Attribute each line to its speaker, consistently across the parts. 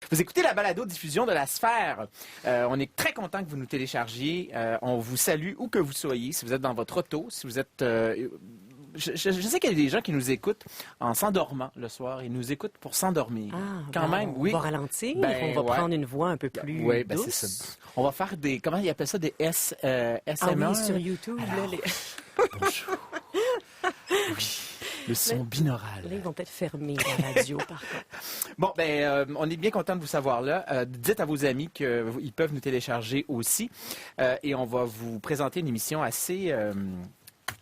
Speaker 1: Vous écoutez la balado-diffusion de la Sphère. On est très content que vous nous téléchargiez. On vous salue où que vous soyez, si vous êtes dans votre auto, si vous êtes... Je sais qu'il y a des gens qui nous écoutent en s'endormant le soir. Ils nous écoutent pour s'endormir.
Speaker 2: Quand même, oui. On va ralentir, on va prendre une voix un peu plus douce.
Speaker 1: C'est ça. On va faire des... Comment ils appellent ça? Des SMR?
Speaker 2: Ah oui, sur YouTube.
Speaker 1: Alors, bonjour. Oui. Le son binaural.
Speaker 2: Là, ils vont peut-être fermer la radio, par contre.
Speaker 1: Bon, on est bien content de vous savoir là. Dites à vos amis qu'ils peuvent nous télécharger aussi. Et on va vous présenter une émission assez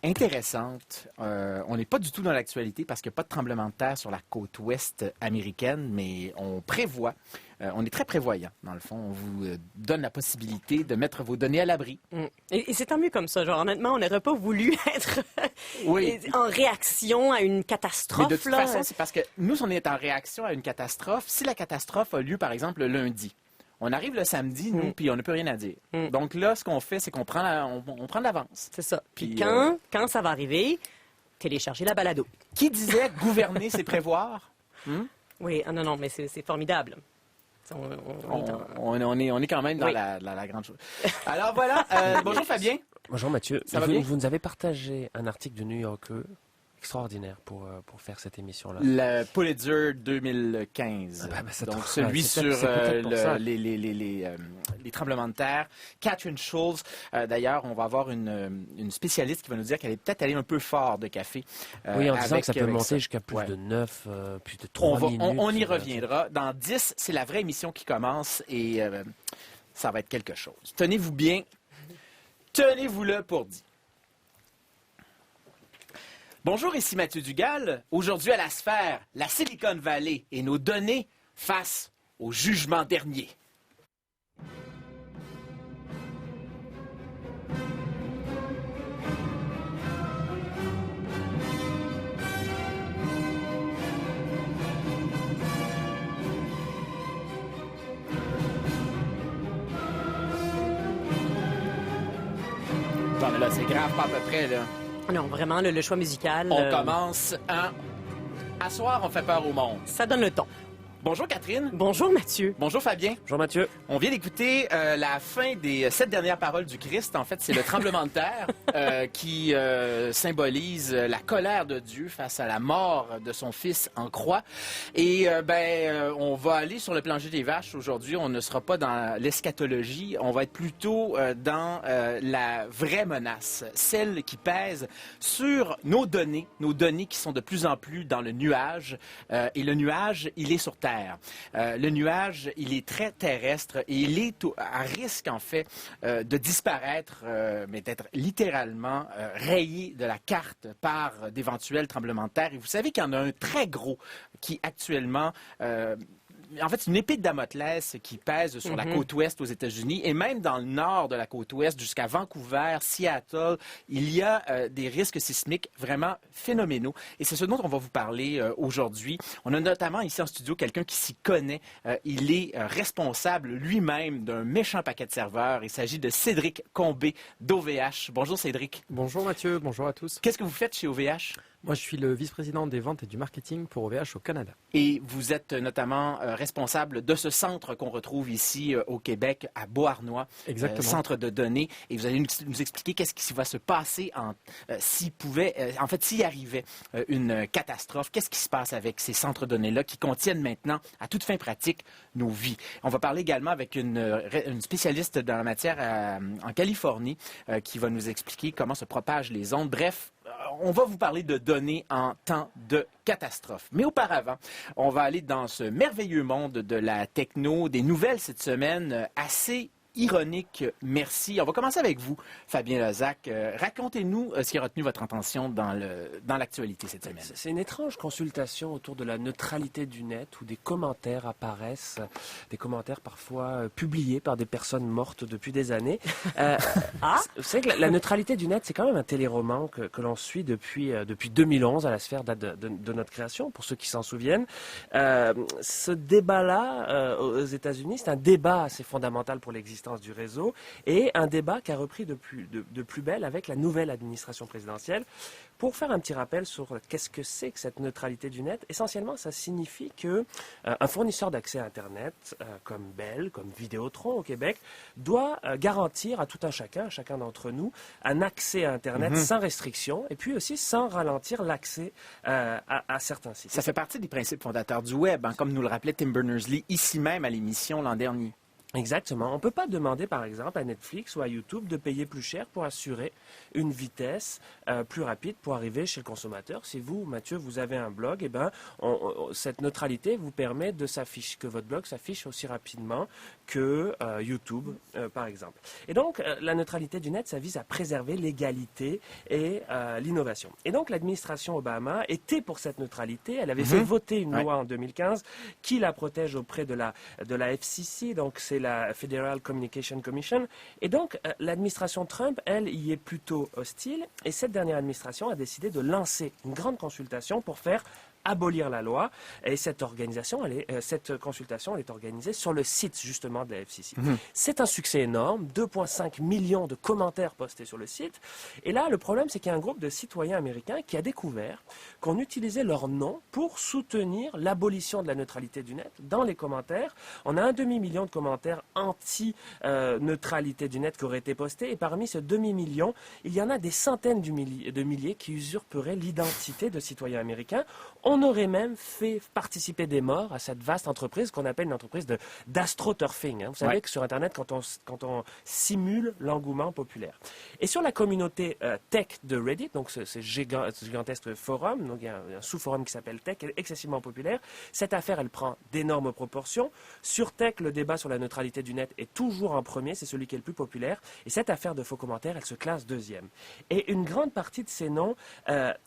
Speaker 1: intéressante. On n'est pas du tout dans l'actualité parce qu'il n'y a pas de tremblement de terre sur la côte ouest américaine, mais on prévoit. On est très prévoyant, dans le fond. On vous donne la possibilité de mettre vos données à l'abri.
Speaker 2: Et c'est tant mieux comme ça. Genre, honnêtement, on n'aurait pas voulu être en réaction à une catastrophe.
Speaker 1: Mais de toute façon, c'est parce que nous, on est en réaction à une catastrophe. Si la catastrophe a lieu, par exemple, le lundi, on arrive le samedi, nous, puis on n'a plus rien à dire. Donc là, ce qu'on fait, c'est qu'on prend, on prend de l'avance.
Speaker 2: C'est ça. Puis quand ça va arriver, téléchargez la balado.
Speaker 1: Qui disait gouverner, c'est prévoir?
Speaker 2: Oui, non, mais c'est formidable.
Speaker 1: On est quand même dans la grande chose. Alors voilà, bonjour Fabien.
Speaker 3: Bonjour Mathieu.
Speaker 1: Ça va bien?
Speaker 3: Vous nous avez partagé un article de New Yorker extraordinaire pour faire cette émission-là.
Speaker 1: Le Pulitzer 2015. Donc celui sur les tremblements de terre. Catherine Schulz. D'ailleurs, on va avoir une spécialiste qui va nous dire qu'elle est peut-être allée un peu fort de café.
Speaker 3: Oui, en disant que ça peut monter jusqu'à plus de 9, plus de 3 minutes.
Speaker 1: On y reviendra. Dans 10, c'est la vraie émission qui commence et ça va être quelque chose. Tenez-vous bien. Tenez-vous-le pour dit. Bonjour, ici Mathieu Dugal. Aujourd'hui à la Sphère, la Silicon Valley et nos données face au jugement dernier. Bon, mais là, c'est grave, pas à peu près, là.
Speaker 2: Non, vraiment, le choix musical...
Speaker 1: On commence à soir, on fait peur au monde.
Speaker 2: Ça donne le ton.
Speaker 1: Bonjour Catherine.
Speaker 2: Bonjour Mathieu.
Speaker 1: Bonjour Fabien.
Speaker 3: Bonjour Mathieu.
Speaker 1: On vient d'écouter la fin des 7 dernières paroles du Christ. En fait, c'est le tremblement de terre qui symbolise la colère de Dieu face à la mort de son Fils en croix. Et on va aller sur le plancher des vaches aujourd'hui. On ne sera pas dans l'eschatologie. On va être plutôt dans la vraie menace, celle qui pèse sur nos données qui sont de plus en plus dans le nuage. Et le nuage, il est sur Terre. Le nuage, il est très terrestre et il est à risque, en fait, de disparaître, mais d'être littéralement rayé de la carte par d'éventuels tremblements de terre. Et vous savez qu'il y en a un très gros qui, actuellement... En fait, c'est une épée de Damoclès qui pèse sur la côte ouest aux États-Unis et même dans le nord de la côte ouest jusqu'à Vancouver, Seattle. Il y a des risques sismiques vraiment phénoménaux. Et c'est ce dont on va vous parler aujourd'hui. On a notamment ici en studio quelqu'un qui s'y connaît. Il est responsable lui-même d'un méchant paquet de serveurs. Il s'agit de Cédric Combé d'OVH. Bonjour Cédric.
Speaker 4: Bonjour Mathieu, bonjour à tous.
Speaker 1: Qu'est-ce que vous faites chez OVH?
Speaker 4: Moi, je suis le vice-président des ventes et du marketing pour OVH au Canada.
Speaker 1: Et vous êtes notamment responsable de ce centre qu'on retrouve ici au Québec, à Beauharnois.
Speaker 4: Exactement.
Speaker 1: Centre de données. Et vous allez nous expliquer qu'est-ce qui va se passer s'il arrivait une catastrophe. Qu'est-ce qui se passe avec ces centres de données-là qui contiennent maintenant, à toute fin pratique, nos vies. On va parler également avec une spécialiste dans la matière en Californie qui va nous expliquer comment se propagent les ondes. Bref, on va vous parler de données en temps de catastrophe. Mais auparavant, on va aller dans ce merveilleux monde de la techno, des nouvelles cette semaine assez ironique, merci. On va commencer avec vous, Fabien Lozac. Racontez-nous ce qui a retenu votre attention dans l'actualité cette semaine.
Speaker 3: C'est une étrange consultation autour de la neutralité du net où des commentaires apparaissent, des commentaires parfois publiés par des personnes mortes depuis des années. Vous savez que la neutralité du net, c'est quand même un téléroman que l'on suit depuis 2011 à la sphère de notre création, pour ceux qui s'en souviennent. Ce débat-là, aux États-Unis, c'est un débat assez fondamental pour l'existence l'importance du réseau et un débat qui a repris de plus belle avec la nouvelle administration présidentielle. Pour faire un petit rappel sur qu'est-ce que c'est que cette neutralité du net, essentiellement, ça signifie que un fournisseur d'accès à Internet, comme Bell, comme Vidéotron au Québec, doit garantir à tout un chacun d'entre nous, un accès à Internet sans restriction et puis aussi sans ralentir l'accès à certains sites.
Speaker 1: Ça fait partie des principes fondateurs du Web, hein, comme nous le rappelait Tim Berners-Lee ici même à l'émission l'an dernier.
Speaker 3: Exactement. On ne peut pas demander, par exemple, à Netflix ou à YouTube de payer plus cher pour assurer une vitesse plus rapide pour arriver chez le consommateur. Si vous, Mathieu, vous avez un blog, eh ben, cette neutralité vous permet que votre blog s'affiche aussi rapidement que YouTube, par exemple. Et donc, la neutralité du net, ça vise à préserver l'égalité et l'innovation. Et donc, l'administration Obama était pour cette neutralité. Elle avait fait voter une loi en 2015 qui la protège auprès de la FCC. Donc, c'est la Federal Communication Commission. Et donc, l'administration Trump, elle, y est plutôt hostile. Et cette dernière administration a décidé de lancer une grande consultation pour faire abolir la loi. Et cette consultation, elle est organisée sur le site, justement, de la FCC. C'est un succès énorme. 2,5 millions de commentaires postés sur le site. Et là, le problème, c'est qu'il y a un groupe de citoyens américains qui a découvert qu'on utilisait leur nom pour soutenir l'abolition de la neutralité du net dans les commentaires. On a un demi-million de commentaires anti-neutralité du net qui auraient été postés. Et parmi ce demi-million, il y en a des centaines de milliers qui usurperaient l'identité de citoyens américains. On aurait même fait participer des morts à cette vaste entreprise qu'on appelle une entreprise d'astroturfing. Vous savez que sur Internet, quand on simule l'engouement populaire. Et sur la communauté tech de Reddit, donc ce gigantesque forum, donc il y a un sous-forum qui s'appelle Tech, excessivement populaire, cette affaire, elle prend d'énormes proportions. Sur Tech, le débat sur la neutralité du net est toujours en premier, c'est celui qui est le plus populaire. Et cette affaire de faux commentaires, elle se classe deuxième. Et une grande partie de ces noms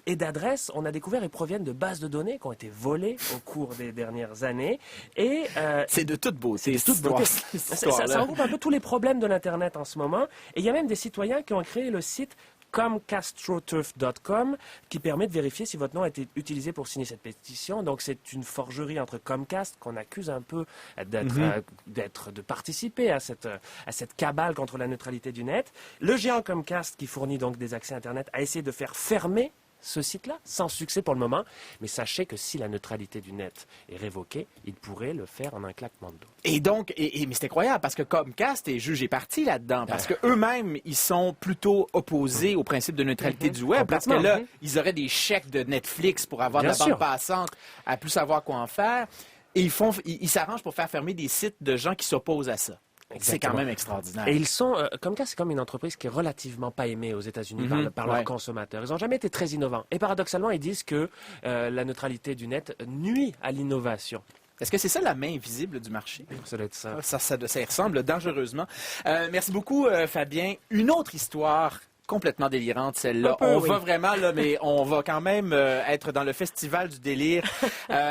Speaker 3: et d'adresses, on a découvert, ils proviennent de bases de données qui ont été volées au cours des dernières années. Et
Speaker 1: c'est de toute beauté.
Speaker 3: C'est de toute beauté. Ça regroupe un peu tous les problèmes de l'Internet en ce moment. Et il y a même des citoyens qui ont créé le site comcastroturf.com qui permet de vérifier si votre nom a été utilisé pour signer cette pétition. Donc c'est une forgerie entre Comcast qu'on accuse un peu de participer à cette cabale contre la neutralité du net. Le géant Comcast qui fournit donc des accès Internet a essayé de faire fermer ce site-là, sans succès pour le moment. Mais sachez que si la neutralité du net est révoquée, il pourrait le faire en un claquement de doigts.
Speaker 1: Et donc, mais c'est incroyable parce que Comcast est jugé parti là-dedans, parce qu'eux-mêmes, ils sont plutôt opposés au principe de neutralité du web, parce que là, ils auraient des chèques de Netflix pour avoir de la bande passante à plus savoir quoi en faire. Et ils s'arrangent pour faire fermer des sites de gens qui s'opposent à ça. C'est quand même extraordinaire.
Speaker 3: Et ils sont, Comcast, c'est comme une entreprise qui est relativement pas aimée aux États-Unis par leurs consommateurs. Ils n'ont jamais été très innovants. Et paradoxalement, ils disent que la neutralité du net nuit à l'innovation.
Speaker 1: Est-ce que c'est ça la main invisible du marché?
Speaker 3: Ça doit être ça.
Speaker 1: Ça y ressemble dangereusement. Merci beaucoup, Fabien. Une autre histoire complètement délirante, celle-là. On va vraiment, là, mais on va quand même être dans le festival du délire.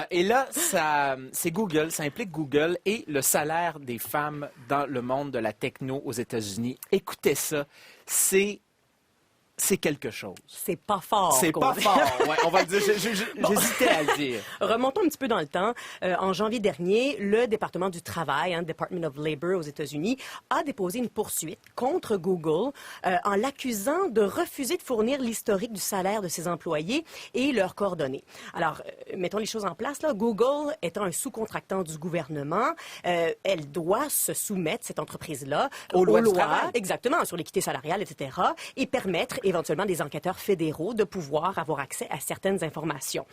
Speaker 1: Et là, c'est Google, ça implique Google et le salaire des femmes dans le monde de la techno aux États-Unis. Écoutez ça, c'est quelque chose.
Speaker 2: C'est pas fort.
Speaker 1: C'est pas fort, ouais, on va le dire. J'hésitais à le dire.
Speaker 2: Remontons un petit peu dans le temps. En janvier dernier, le département du travail, Department of Labor aux États-Unis, a déposé une poursuite contre Google en l'accusant de refuser de fournir l'historique du salaire de ses employés et leurs coordonnées. Alors, mettons les choses en place. Là. Google étant un sous-contractant du gouvernement, elle doit se soumettre, cette entreprise-là,
Speaker 1: aux lois du travail.
Speaker 2: Exactement, sur l'équité salariale, etc., et permettre éventuellement des enquêteurs fédéraux de pouvoir avoir accès à certaines informations.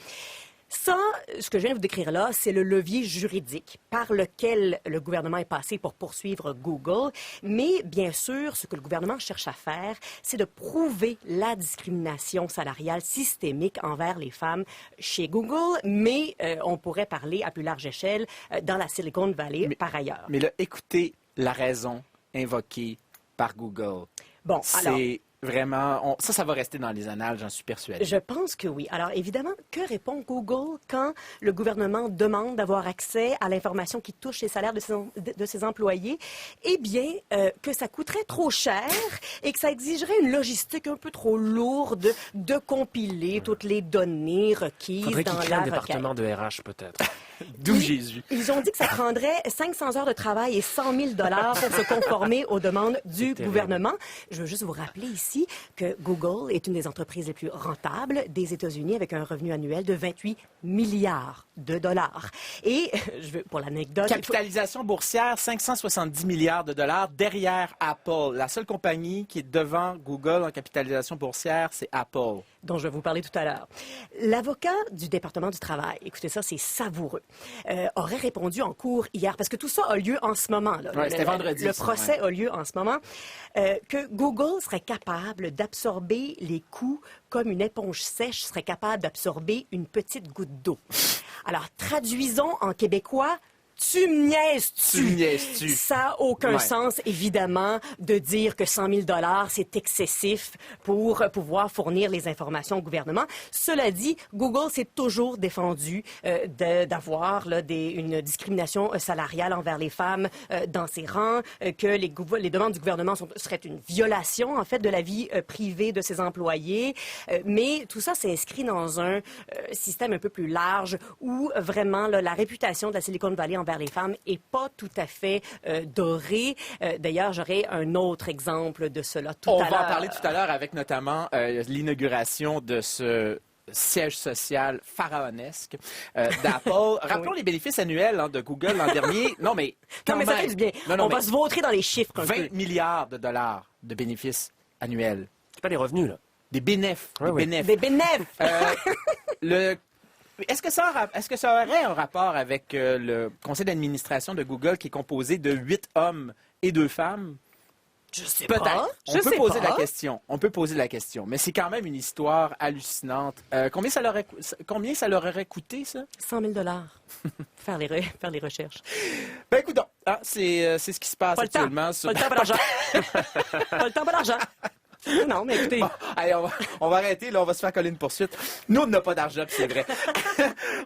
Speaker 2: Ça, ce que je viens de vous décrire là, c'est le levier juridique par lequel le gouvernement est passé pour poursuivre Google. Mais bien sûr, ce que le gouvernement cherche à faire, c'est de prouver la discrimination salariale systémique envers les femmes chez Google. Mais on pourrait parler à plus large échelle dans la Silicon Valley par ailleurs.
Speaker 1: Mais là, écoutez la raison invoquée par Google.
Speaker 2: Bon, alors...
Speaker 1: Vraiment, ça va rester dans les annales, j'en suis persuadée.
Speaker 2: Je pense que oui. Alors, évidemment, que répond Google quand le gouvernement demande d'avoir accès à l'information qui touche les salaires de ses employés? Eh bien, que ça coûterait trop cher et que ça exigerait une logistique un peu trop lourde de compiler toutes les données requises dans la requête.
Speaker 3: Faudrait qu'il crée un département de RH, peut-être.
Speaker 1: D'où Jésus.
Speaker 2: Ils ont dit que ça prendrait 500 heures de travail et 100 000 $ pour se conformer aux demandes du gouvernement. Je veux juste vous rappeler ici que Google est une des entreprises les plus rentables des États-Unis avec un revenu annuel de 28 milliards de dollars. Et pour l'anecdote...
Speaker 1: Capitalisation boursière, 570 milliards de dollars derrière Apple. La seule compagnie qui est devant Google en capitalisation boursière, c'est Apple.
Speaker 2: Dont je vais vous parler tout à l'heure. L'avocat du département du travail, écoutez ça, c'est savoureux, aurait répondu en cours hier, parce que tout ça a lieu en ce moment. Là.
Speaker 1: Ouais, c'était vendredi.
Speaker 2: Le procès a lieu en ce moment, que Google serait capable d'absorber les coûts comme une éponge sèche serait capable d'absorber une petite goutte d'eau. Alors, traduisons en québécois... Tu me niaises-tu? Ça n'a aucun sens, évidemment, de dire que 100 000 $, c'est excessif pour pouvoir fournir les informations au gouvernement. Cela dit, Google s'est toujours défendu d'avoir une discrimination salariale envers les femmes dans ses rangs, que les demandes du gouvernement seraient une violation, en fait, de la vie privée de ses employés. Mais tout ça s'inscrit dans un système un peu plus large où vraiment la réputation de la Silicon Valley envers les femmes est pas tout à fait dorée. D'ailleurs, j'aurai un autre exemple de cela tout à l'heure.
Speaker 1: On va en parler tout à l'heure avec notamment l'inauguration de ce siège social pharaonesque d'Apple. Rappelons les bénéfices annuels de Google l'an dernier. Non, mais
Speaker 2: ça fait du bien. On va se vautrer dans les chiffres.
Speaker 1: 20 milliards de dollars de bénéfices annuels.
Speaker 3: C'est pas des revenus, là.
Speaker 1: Des bénéfices.
Speaker 2: Des bénéfices.
Speaker 1: Est-ce que ça aurait un rapport avec le conseil d'administration de Google qui est composé de 8 hommes et 2 femmes?
Speaker 2: Je sais
Speaker 1: Peut-être.
Speaker 2: pas.
Speaker 1: On peut poser la question. On peut poser la question. Mais c'est quand même une histoire hallucinante. Combien ça leur aurait coûté, ça?
Speaker 2: 100 000 $ faire les recherches.
Speaker 1: Ben, écoute, c'est ce qui se passe actuellement.
Speaker 2: Pas le temps, pas l'argent. Pas le temps, pas l'argent. Non, mais écoutez...
Speaker 1: Bon, allez, on va arrêter, là, on va se faire coller une poursuite. Nous, on n'a pas d'argent, puis c'est vrai.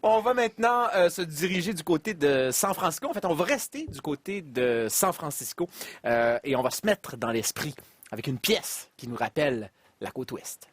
Speaker 1: On va maintenant se diriger du côté de San Francisco. En fait, on va rester du côté de San Francisco et on va se mettre dans l'esprit avec une pièce qui nous rappelle la côte ouest.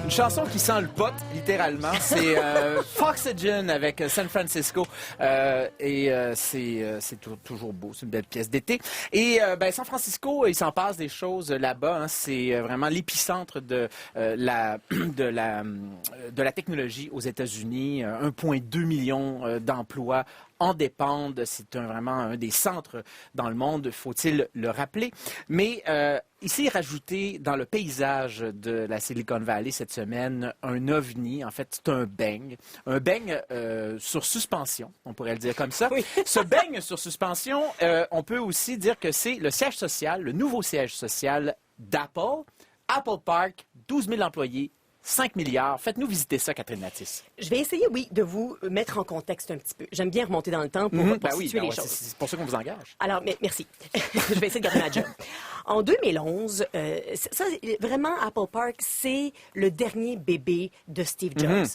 Speaker 1: Une chanson qui sent le pot, littéralement. C'est Foxygen avec San Francisco. C'est toujours beau. C'est une belle pièce d'été. Et San Francisco, il s'en passe des choses là-bas. Hein. C'est vraiment l'épicentre de la technologie aux États-Unis. 1,2 million d'emplois en dépendent. C'est vraiment un des centres dans le monde, faut-il le rappeler. Mais ici, rajouté dans le paysage de la Silicon Valley cette semaine, un ovni. En fait, c'est un beigne. Un beigne sur suspension, on pourrait le dire comme ça. Oui. Ce beigne sur suspension, on peut aussi dire que c'est le siège social, le nouveau siège social d'Apple. Apple Park, 12 000 employés, 5 milliards. Faites-nous visiter ça, Catherine Mathis.
Speaker 2: Je vais essayer, oui, de vous mettre en contexte un petit peu. J'aime bien remonter dans le temps pour situer les choses.
Speaker 1: C'est pour ça qu'on vous engage.
Speaker 2: Alors, merci. Je vais essayer de garder ma job. En 2011, vraiment, Apple Park, c'est le dernier bébé de Steve Jobs.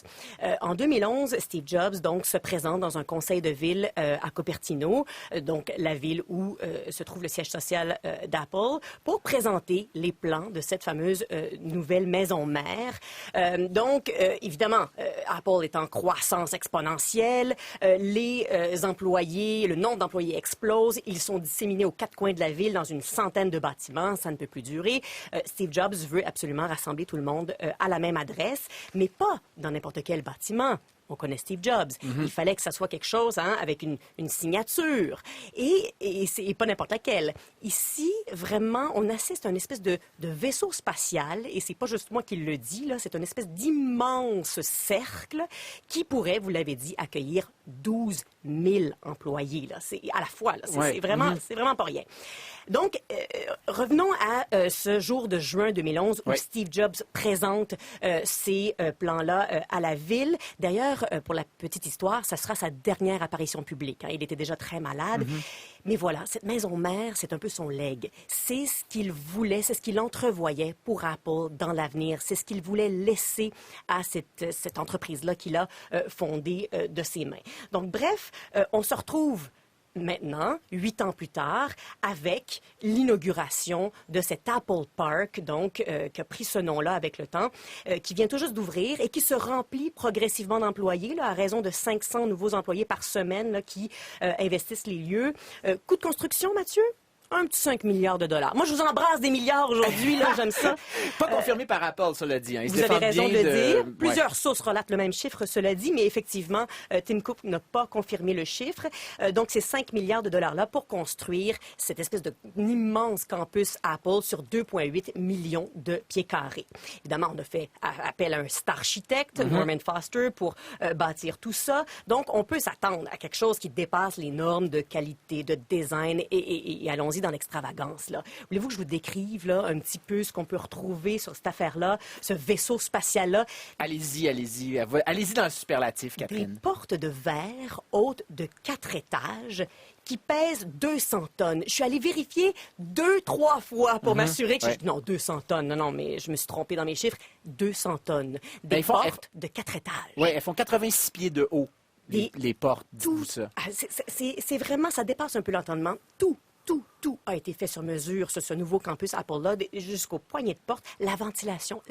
Speaker 2: En 2011, Steve Jobs, donc, se présente dans un conseil de ville à Cupertino, donc la ville où se trouve le siège social d'Apple, pour présenter les plans de cette fameuse nouvelle maison mère. Évidemment, Apple est en croissance exponentielle. Les employés, le nombre d'employés explose. Ils sont disséminés aux 4 coins de la ville dans une centaine de bâtiments. Ça ne peut plus durer. Steve Jobs veut absolument rassembler tout le monde à la même adresse, mais pas dans n'importe quel bâtiment. on connaît Steve Jobs. Il fallait que ça soit quelque chose avec une signature. Et c'est pas n'importe laquelle. Ici, vraiment, on assiste à une espèce de vaisseau spatial, et c'est pas juste moi qui le dis, là, c'est une espèce d'immense cercle qui pourrait, vous l'avez dit, accueillir 12 000 employés. Là. C'est à la fois. Là. C'est vraiment pas rien. Donc, revenons à ce jour de juin 2011 où Steve Jobs présente ces plans-là à la ville. D'ailleurs, pour la petite histoire, ça sera sa dernière apparition publique. Hein. Il était déjà très malade. Mais voilà, cette maison mère, c'est un peu son legs. C'est ce qu'il voulait, c'est ce qu'il entrevoyait pour Apple dans l'avenir. C'est ce qu'il voulait laisser à cette entreprise-là qu'il a fondée de ses mains. Donc, bref, on se retrouve maintenant, 8 ans plus tard, avec l'inauguration de cet Apple Park, donc, qui a pris ce nom-là avec le temps, qui vient tout juste d'ouvrir et qui se remplit progressivement d'employés, là, à raison de 500 nouveaux employés par semaine là, qui investissent les lieux. Coût de construction, Mathieu? Un petit 5 milliards de dollars. Moi, je vous embrasse des milliards aujourd'hui, là, j'aime ça.
Speaker 1: Pas confirmé par Apple, cela dit. Hein.
Speaker 2: Vous avez raison de le dire. Plusieurs sources relatent le même chiffre, cela dit, mais effectivement, Tim Cook n'a pas confirmé le chiffre. Donc, c'est 5 milliards de dollars-là pour construire cette espèce d'immense campus Apple sur 2,8 millions de pieds carrés. Évidemment, on a fait appel à un star architecte, Norman Foster, pour bâtir tout ça. Donc, on peut s'attendre à quelque chose qui dépasse les normes de qualité, de design et allons-y dans l'extravagance. Là. Voulez-vous que je vous décrive là, un petit peu ce qu'on peut retrouver sur cette affaire-là, ce vaisseau spatial-là?
Speaker 1: Allez-y. Allez-y dans le superlatif, Catherine.
Speaker 2: Des portes de verre hautes de 4 étages qui pèsent 200 tonnes. Je suis allée vérifier 2-3 fois pour m'assurer que... Non, 200 tonnes. Non, mais je me suis trompée dans mes chiffres. 200 tonnes. Des portes de 4 étages.
Speaker 1: Oui, elles font 86 pieds de haut, les portes, dites-vous ça.
Speaker 2: C'est vraiment... Ça dépasse un peu l'entendement. Tout a été fait sur mesure sur ce nouveau campus Apple-là, jusqu'au poignet de porte. La ventilation,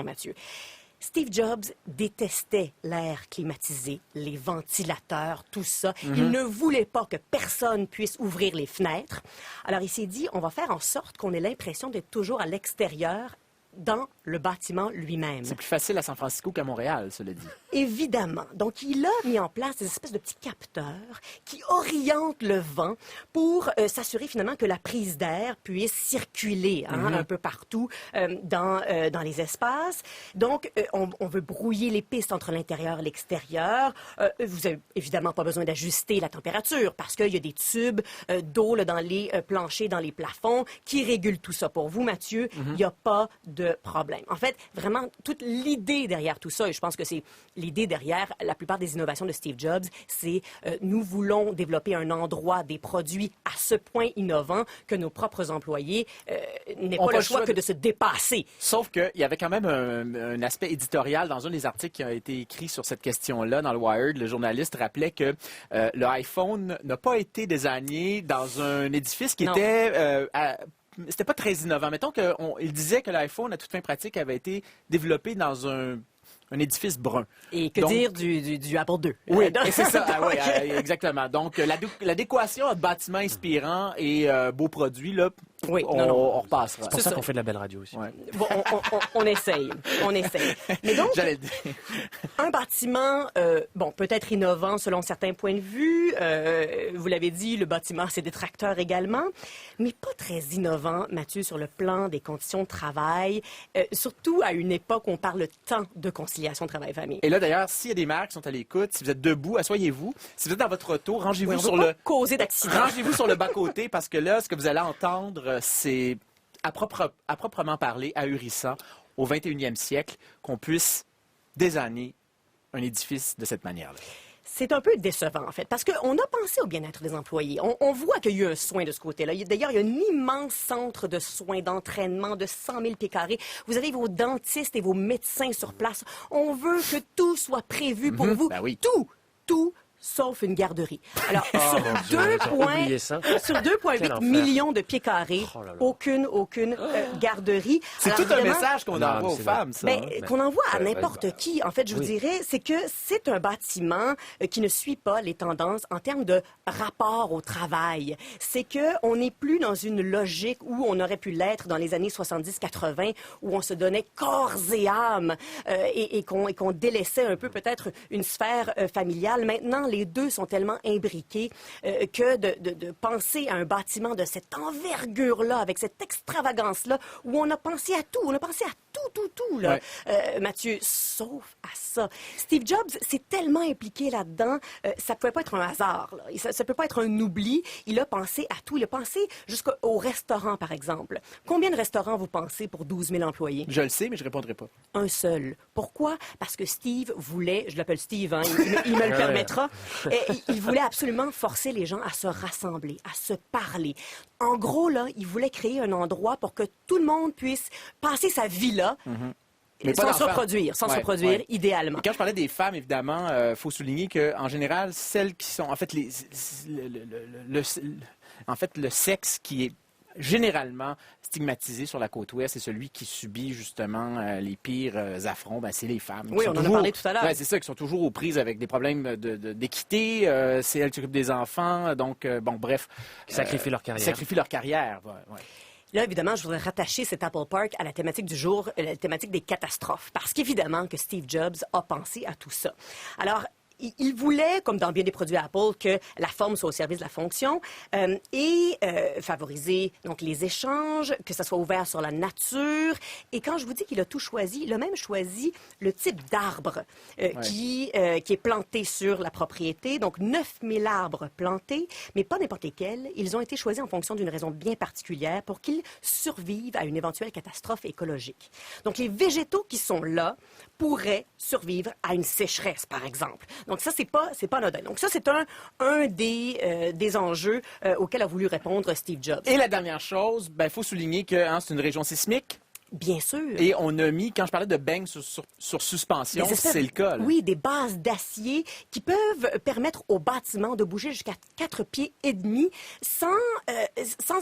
Speaker 2: Mathieu. Steve Jobs détestait l'air climatisé, les ventilateurs, tout ça. Il ne voulait pas que personne puisse ouvrir les fenêtres. Alors, il s'est dit, on va faire en sorte qu'on ait l'impression d'être toujours à l'extérieur, dans le bâtiment lui-même.
Speaker 1: C'est plus facile à San Francisco qu'à Montréal, cela dit.
Speaker 2: Évidemment. Donc, il a mis en place des espèces de petits capteurs qui orientent le vent pour s'assurer finalement que la prise d'air puisse circuler un peu partout dans les espaces. Donc, on veut brouiller les pistes entre l'intérieur et l'extérieur. Vous n'avez évidemment pas besoin d'ajuster la température parce qu'il y a des tubes d'eau dans les planchers, dans les plafonds qui régulent tout ça. Pour vous, Mathieu, il n'y a pas de problème. En fait, vraiment, toute l'idée derrière tout ça, et je pense que c'est l'idée derrière la plupart des innovations de Steve Jobs, c'est nous voulons développer un endroit, des produits à ce point innovants que nos propres employés n'aient pas le choix que de se dépasser.
Speaker 1: Sauf qu'il y avait quand même un aspect éditorial dans un des articles qui a été écrit sur cette question-là dans le Wired. Le journaliste rappelait que le iPhone n'a pas été désigné dans un édifice qui était... C'était pas très innovant. Mettons qu'il disait que l'iPhone, à toute fin pratique, avait été développé dans un édifice brun.
Speaker 2: Et que dire du Apple II?
Speaker 1: Oui, c'est ça. Exactement. Donc, l'adéquation entre bâtiment inspirant et beau produit, là, on repassera.
Speaker 3: C'est pour ça qu'on fait de la belle radio aussi.
Speaker 1: Ouais.
Speaker 2: Bon, on essaye. Mais donc,
Speaker 1: j'allais dire.
Speaker 2: Un bâtiment, peut-être innovant selon certains points de vue. Vous l'avez dit, le bâtiment, c'est détracteur également. Mais pas très innovant, Mathieu, sur le plan des conditions de travail. Surtout à une époque où on parle tant de conciliation travail-famille.
Speaker 1: Et là, d'ailleurs, s'il y a des mères qui sont à l'écoute, si vous êtes debout, asseyez-vous. Si vous êtes dans votre auto, rangez-vous
Speaker 2: causer d'accident.
Speaker 1: Rangez-vous sur le bas-côté parce que là, ce que vous allez entendre, c'est à proprement parler, ahurissant, au 21e siècle, qu'on puisse désigner un édifice de cette manière-là.
Speaker 2: C'est un peu décevant, en fait, parce qu'on a pensé au bien-être des employés. On voit qu'il y a eu un soin de ce côté-là. D'ailleurs, il y a un immense centre de soins, d'entraînement de 100 000 pieds carrés. Vous avez vos dentistes et vos médecins sur place. On veut que tout soit prévu pour vous.
Speaker 1: Ben oui.
Speaker 2: Tout sauf une garderie. Alors,
Speaker 3: Oh mon Dieu, j'ai oublié ça.
Speaker 2: sur 2,8
Speaker 3: Quel enfer.
Speaker 2: millions de pieds carrés,
Speaker 3: Oh là là.
Speaker 2: aucune garderie.
Speaker 1: C'est
Speaker 2: Alors,
Speaker 1: tout un
Speaker 2: évidemment,
Speaker 1: message qu'on
Speaker 3: Non,
Speaker 1: envoie
Speaker 3: mais
Speaker 1: aux
Speaker 3: c'est
Speaker 1: femmes, ça.
Speaker 2: ben,
Speaker 1: hein.
Speaker 2: qu'on envoie à
Speaker 3: Ouais,
Speaker 2: n'importe qui. En fait, je vous
Speaker 3: Oui.
Speaker 2: dirais, c'est que c'est un bâtiment qui ne suit pas les tendances en termes de rapport au travail. C'est que on n'est plus dans une logique où on aurait pu l'être dans les années 70-80, où on se donnait corps et âme et qu'on délaissait un peu peut-être une sphère familiale. Maintenant, les deux sont tellement imbriqués que de penser à un bâtiment de cette envergure-là, avec cette extravagance-là, où on a pensé à tout, on a pensé à tout, là, Mathieu, sauf à ça. Steve Jobs s'est tellement impliqué là-dedans, ça pouvait pas être un hasard, là. Ça peut pas être un oubli. Il a pensé à tout. Il a pensé jusqu'au restaurant, par exemple. Combien de restaurants vous pensez pour 12 000 employés?
Speaker 1: Je le sais, mais je répondrai pas.
Speaker 2: Un seul. Pourquoi? Parce que Steve voulait, je l'appelle Steve, hein, il me le permettra, il voulait absolument forcer les gens à se rassembler, à se parler. En gros, là, il voulait créer un endroit pour que tout le monde puisse passer sa vie là,
Speaker 1: Mais pas
Speaker 2: sans se
Speaker 1: d'enfants.
Speaker 2: reproduire,
Speaker 1: Ouais.
Speaker 2: idéalement.
Speaker 1: Et quand je parlais des femmes, évidemment, faut souligner qu'en général, celles qui sont, en fait, le sexe qui est généralement stigmatisé sur la côte ouest, c'est celui qui subit justement les pires affronts, ben, c'est les femmes.
Speaker 2: Oui, on en a parlé tout à l'heure.
Speaker 1: Ouais, c'est ça, qui sont toujours aux prises avec des problèmes d'équité. C'est elles qui s'occupent des enfants, donc bon, bref.
Speaker 3: Qui sacrifient leur carrière.
Speaker 1: Sacrifient leur carrière, ouais.
Speaker 2: Là, évidemment, je voudrais rattacher cet Apple Park à la thématique du jour, la thématique des catastrophes. Parce qu'évidemment que Steve Jobs a pensé à tout ça. Alors, il voulait, comme dans bien des produits Apple, que la forme soit au service de la fonction et favoriser donc les échanges, que ça soit ouvert sur la nature. Et quand je vous dis qu'il a tout choisi, il a même choisi le type d'arbre qui est planté sur la propriété. Donc 9000 arbres plantés, mais pas n'importe lesquels. Ils ont été choisis en fonction d'une raison bien particulière pour qu'ils survivent à une éventuelle catastrophe écologique. Donc les végétaux qui sont là pourraient survivre à une sécheresse, par exemple. Donc ça, c'est pas anodin. Donc ça, c'est un des enjeux auxquels a voulu répondre Steve Jobs.
Speaker 1: Et la dernière chose, ben, faut souligner que c'est une région sismique.
Speaker 2: Bien sûr.
Speaker 1: Et on a mis, quand je parlais de bangs sur suspension,
Speaker 2: Des espèces-
Speaker 1: c'est le cas. Là.
Speaker 2: Oui, des bases d'acier qui peuvent permettre aux bâtiments de bouger jusqu'à 4 pieds et demi sans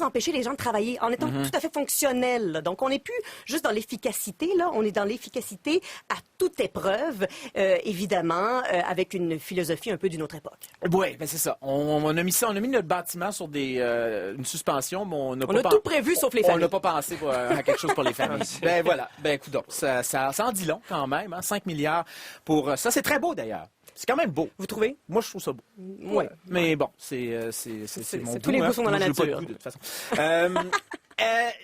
Speaker 2: empêcher les gens de travailler, en étant tout à fait fonctionnels. Donc, on n'est plus juste dans l'efficacité, là, on est dans l'efficacité à toute épreuve, évidemment, avec une philosophie un peu d'une autre époque.
Speaker 1: Oui, ben c'est ça. On a mis ça, on a mis notre bâtiment sur une suspension, mais on n'a
Speaker 2: On a tout prévu sauf les
Speaker 1: On
Speaker 2: familles.
Speaker 1: n'a pas pensé à quelque chose pour les familles. Ben voilà. Ben écoute, ça en dit long quand même. Hein, 5 milliards pour ça. C'est très beau d'ailleurs. C'est quand même beau.
Speaker 2: Vous trouvez?
Speaker 1: Moi, je trouve ça beau.
Speaker 2: Oui.
Speaker 1: Mais bon, c'est mon goût.
Speaker 2: tous les goûts sont dans la
Speaker 1: Moi, j'ai pas de
Speaker 2: nature.
Speaker 1: goût, de toute façon.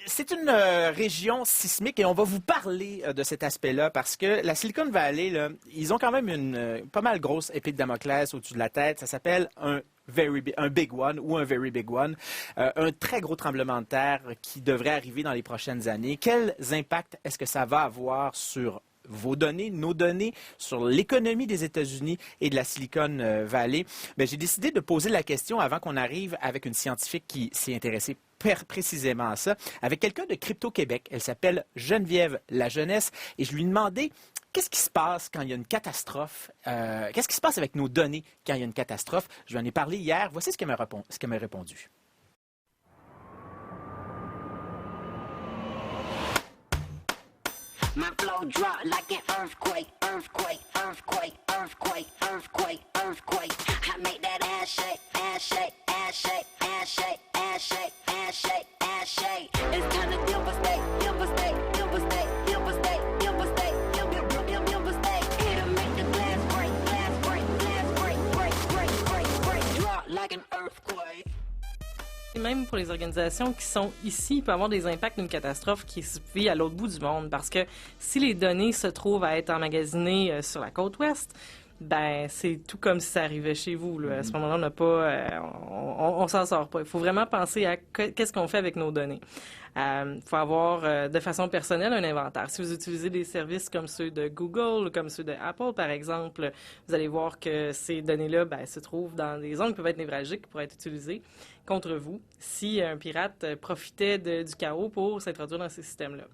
Speaker 1: C'est une région sismique et on va vous parler de cet aspect-là parce que la Silicon Valley, là, ils ont quand même une pas mal grosse épée de Damoclès au-dessus de la tête. Ça s'appelle un big one ou un very big one, un très gros tremblement de terre qui devrait arriver dans les prochaines années. Quels impacts est-ce que ça va avoir sur vos données, nos données, sur l'économie des États-Unis et de la Silicon Valley? Bien, j'ai décidé de poser la question avant qu'on arrive avec une scientifique qui s'est intéressée précisément à ça, avec quelqu'un de Crypto-Québec. Elle s'appelle Geneviève Lajeunesse et je lui ai demandé qu'est-ce qui se passe quand il y a une catastrophe? Qu'est-ce qui se passe avec nos données quand il y a une catastrophe? Je lui en ai parlé hier. Voici ce qu'elle m'a répondu.
Speaker 5: My flow drop like an earthquake, earthquake, earthquake, earthquake, earthquake, earthquake. I make that ass shake, ass shake, ass shake, ass shake, ass shake, ass shake, ass shake. It's time to devastate, devastate, devastate, devastate, devastate, devastate. It'll make the glass break, glass break, glass break, break, break, break, break. Drop like an earthquake.
Speaker 6: Et même pour les organisations qui sont ici, il peut y avoir des impacts d'une catastrophe qui se vit à l'autre bout du monde. Parce que si les données se trouvent à être emmagasinées sur la côte ouest, ben c'est tout comme si ça arrivait chez vous. Là. À ce moment-là, on n'a pas, on s'en sort pas. Il faut vraiment penser à qu'est-ce qu'on fait avec nos données. Il faut avoir de façon personnelle un inventaire. Si vous utilisez des services comme ceux de Google ou comme ceux de Apple, par exemple, vous allez voir que ces données-là se trouvent dans des zones qui peuvent être névralgiques, qui pourraient être utilisées contre vous si un pirate profitait du chaos pour s'introduire dans ces systèmes-là.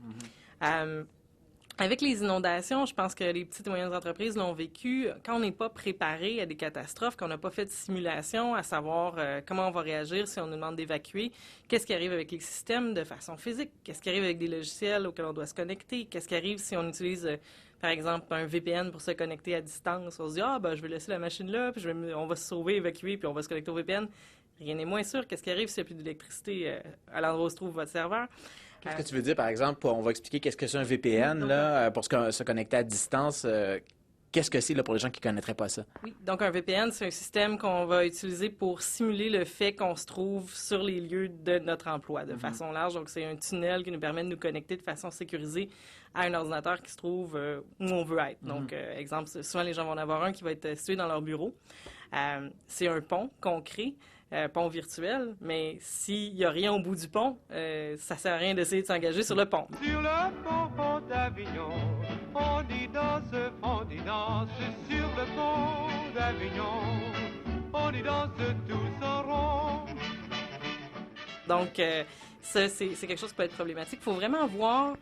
Speaker 6: Avec les inondations, je pense que les petites et moyennes entreprises l'ont vécu. Quand on n'est pas préparé à des catastrophes, qu'on n'a pas fait de simulation, à savoir comment on va réagir si on nous demande d'évacuer, qu'est-ce qui arrive avec les systèmes de façon physique, qu'est-ce qui arrive avec des logiciels auxquels on doit se connecter, qu'est-ce qui arrive si on utilise, par exemple, un VPN pour se connecter à distance. On se dit, je vais laisser la machine là, puis on va se sauver, évacuer, puis on va se connecter au VPN. Rien n'est moins sûr. Qu'est-ce qui arrive s'il n'y a plus d'électricité à l'endroit où se trouve votre serveur?
Speaker 1: Qu'est-ce que tu veux dire, par exemple, on va expliquer qu'est-ce que c'est un VPN, là, pour se connecter à distance. Qu'est-ce que c'est là, pour les gens qui ne connaîtraient pas ça?
Speaker 6: Oui, donc un VPN, c'est un système qu'on va utiliser pour simuler le fait qu'on se trouve sur les lieux de notre emploi de façon large. Donc, c'est un tunnel qui nous permet de nous connecter de façon sécurisée à un ordinateur qui se trouve où on veut être. Donc, exemple, souvent les gens vont en avoir un qui va être situé dans leur bureau. C'est un pont qu'on crée. Pont virtuel, mais s'il n'y a rien au bout du pont, ça ne sert à rien d'essayer de s'engager sur le pont.
Speaker 7: Sur le pont d'Avignon, on dit danse, sur le pont d'Avignon, on dit danse tous en rond.
Speaker 6: Donc, ça, c'est quelque chose qui peut être problématique. Il faut vraiment voir